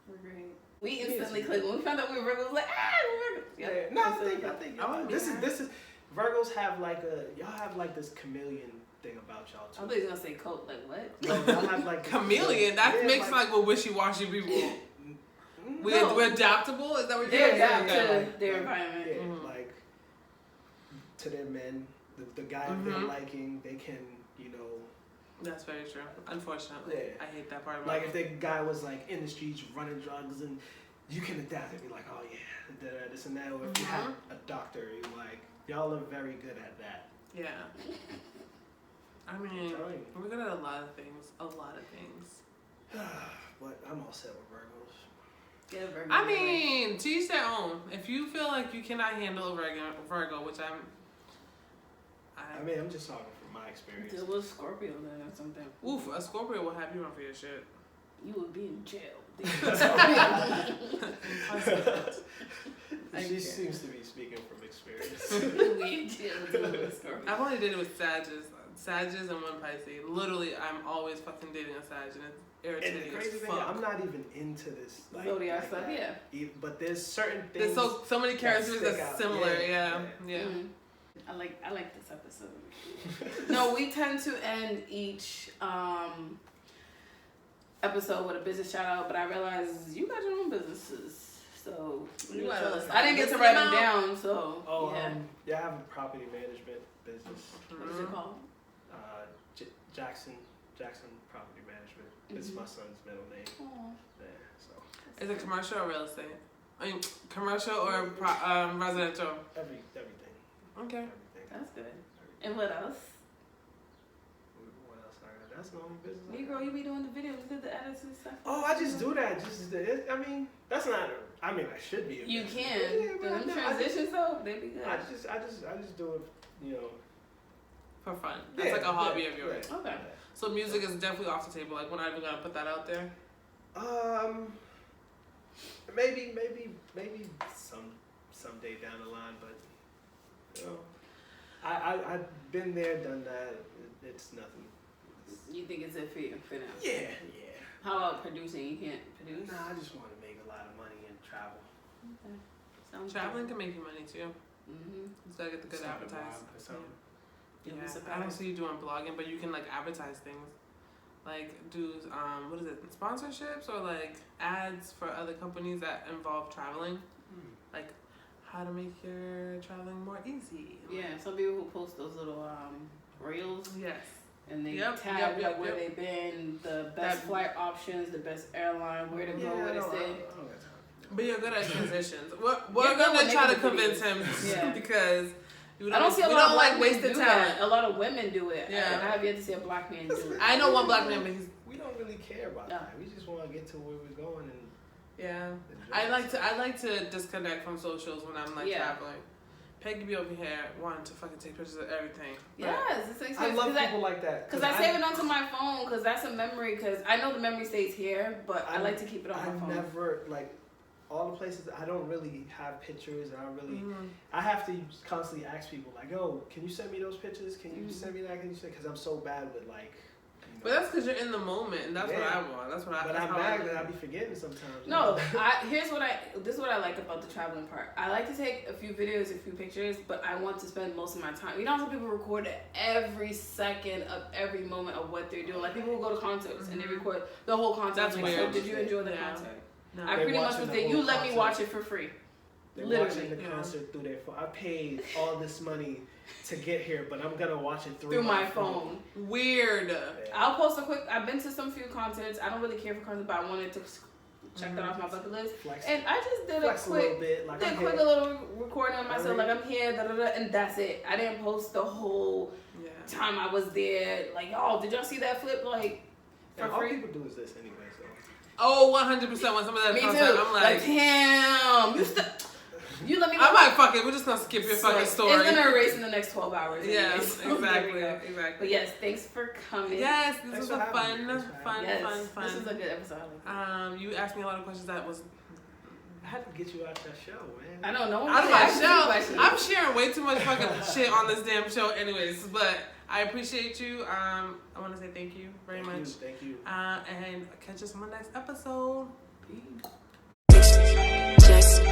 we're great. We instantly clicked when we found out we were Virgos. Like, we're Virgos. Yeah. No, I think Oh, this yeah. is Virgos have y'all have like this chameleon thing about y'all I too. thought he was gonna say coat. Like what? No, y'all have like this- Chameleon? That Yeah, makes like we're wishy-washy people. No. We're adaptable? Is that what you're They're saying? adapt Okay. to their environment. Yeah, Mhm. like to their men, the guy they're liking, they can, That's very true. Unfortunately. Yeah. I hate that part about like it. if the guy was like in the streets running drugs and you can adapt and be like, oh yeah, this and that. Or if you have a doctor, you're like, y'all are very good at that. Yeah. I mean, Tell you. we're good at a lot of things. A lot of things. But I'm all set with Virgos. Yeah, Virgo. I mean, to each their own. If you feel like you cannot handle a Virgo, which I mean, I'm just talking from my experience. It was Scorpio then or something. Oof, a Scorpio will have you run for your shit. You would be in jail. She seems to be speaking from experience. You would be in jail with Scorpio. I've only dated with Sagittarius and one Pisces. Literally, I'm always fucking dating a Sag, and it's irritating And the crazy as thing, fuck. I'm not even into this Zodiac stuff, that. But there's certain things. There's so many characteristics stick that's out. similar. Yeah. Mm-hmm. I like this episode. No, we tend to end each episode with a business shout out, but I realize you got your own businesses, so you tell us. I didn't get to write them down, so I have a property management business. What is it called? Jackson Property Management. It's my son's middle name. Aww. Yeah, so. Is it commercial or real estate? I mean, commercial or residential? Everything. Okay. Everything. That's good. And what else? What else I got? That's the only business. Negro, you be doing the videos, did the edits and stuff? Oh, I just do that. That's not. I should be. You can. Yeah, Them transitions though, they be good. I just do it. For fun. That's like a hobby of yours. Okay. Yeah. So music is definitely off the table. Like, we're not even gonna put that out there. Maybe someday down the line, but I've been there, done that. It's nothing. You think it's it for you for now? Yeah. How about producing? You can't produce? Nah, I just want to make a lot of money and travel. Okay. Sounds Traveling good. can make you money too. Mm-hmm. You just gotta get the good Start a advertising. blog or something. You'll be Yeah, surprised. I don't see you doing blogging, but you can like advertise things, like do what is it, sponsorships or like ads for other companies that involve traveling, like how to make your traveling more easy. Yeah, some people who post those little reels Yes. and they Yep, tag yep, where yep. they've been, the best flight options, the best airline, where to go, where to stay. But you're good at transitions. We're You're good gonna with try to making convince videos. him Yeah. because I don't see a lot of black men wasted do talent. that. A lot of women do it. Yeah. I have yet to see a black man do it. I know one black man, but We don't really care about No. that. We just want to get to where we're going and. yeah. enjoy I like to disconnect from socials when I'm like Yeah. traveling. Peggy be over here wanting to fucking take pictures of everything. But Yes, it's I exciting. love people like that. Because I save it onto my phone because that's a memory. Because I know the memory stays here, but I like to keep it on my phone. never all the places I don't really have pictures. And I have to constantly ask people like, "Oh, can you send me those pictures? Can you send me that? Can you send?" Because I'm so bad with like. But that's because you're in the moment, and that's what I want. That's what I. But that's I'm how I mad that I live. be forgetting sometimes. No, this is what I like about the traveling part. I like to take a few videos, a few pictures, but I want to spend most of my time. You know, some people record every second of every moment of what they're doing. Like people who go to concerts and they record the whole concert. That's like, weird. So did you enjoy the Yeah. concert? No. I They're pretty much watching was the there. You whole let me concert. watch it for free. They're Literally. watching the concert through their phone. I paid all this money to get here, but I'm gonna watch it Through my phone. Weird. Yeah. I'll post a quick. I've been to some few concerts. I don't really care for concerts, but I wanted to check that off my bucket list. Flex, And I just did a flex a little quick, bit, like I'm a here. little recording of myself, like I'm here, da da da, and that's it. I didn't post the whole Yeah. time I was there. Like, oh, did y'all see that flip? Like, for And all free. people do is this anyway. So Oh, 100%. When some of that Me comes too. out, I'm like, damn, you let me. I'm like, fuck it. We're just gonna skip your fucking story. It's gonna erase in the next 12 hours. Yeah, anyway, so there we exactly. go. But yes, thanks for coming. Yes, this Thanks was for a having me. fun. This was a good episode. You asked me a lot of questions that was I had to get you out that show, man. I know, no one out of really my asked me show. questions. I'm sharing way too much fucking shit on this damn show, anyways. But I appreciate you. I want to say thank you very much. Thank you. And catch us on the next episode. Peace. Just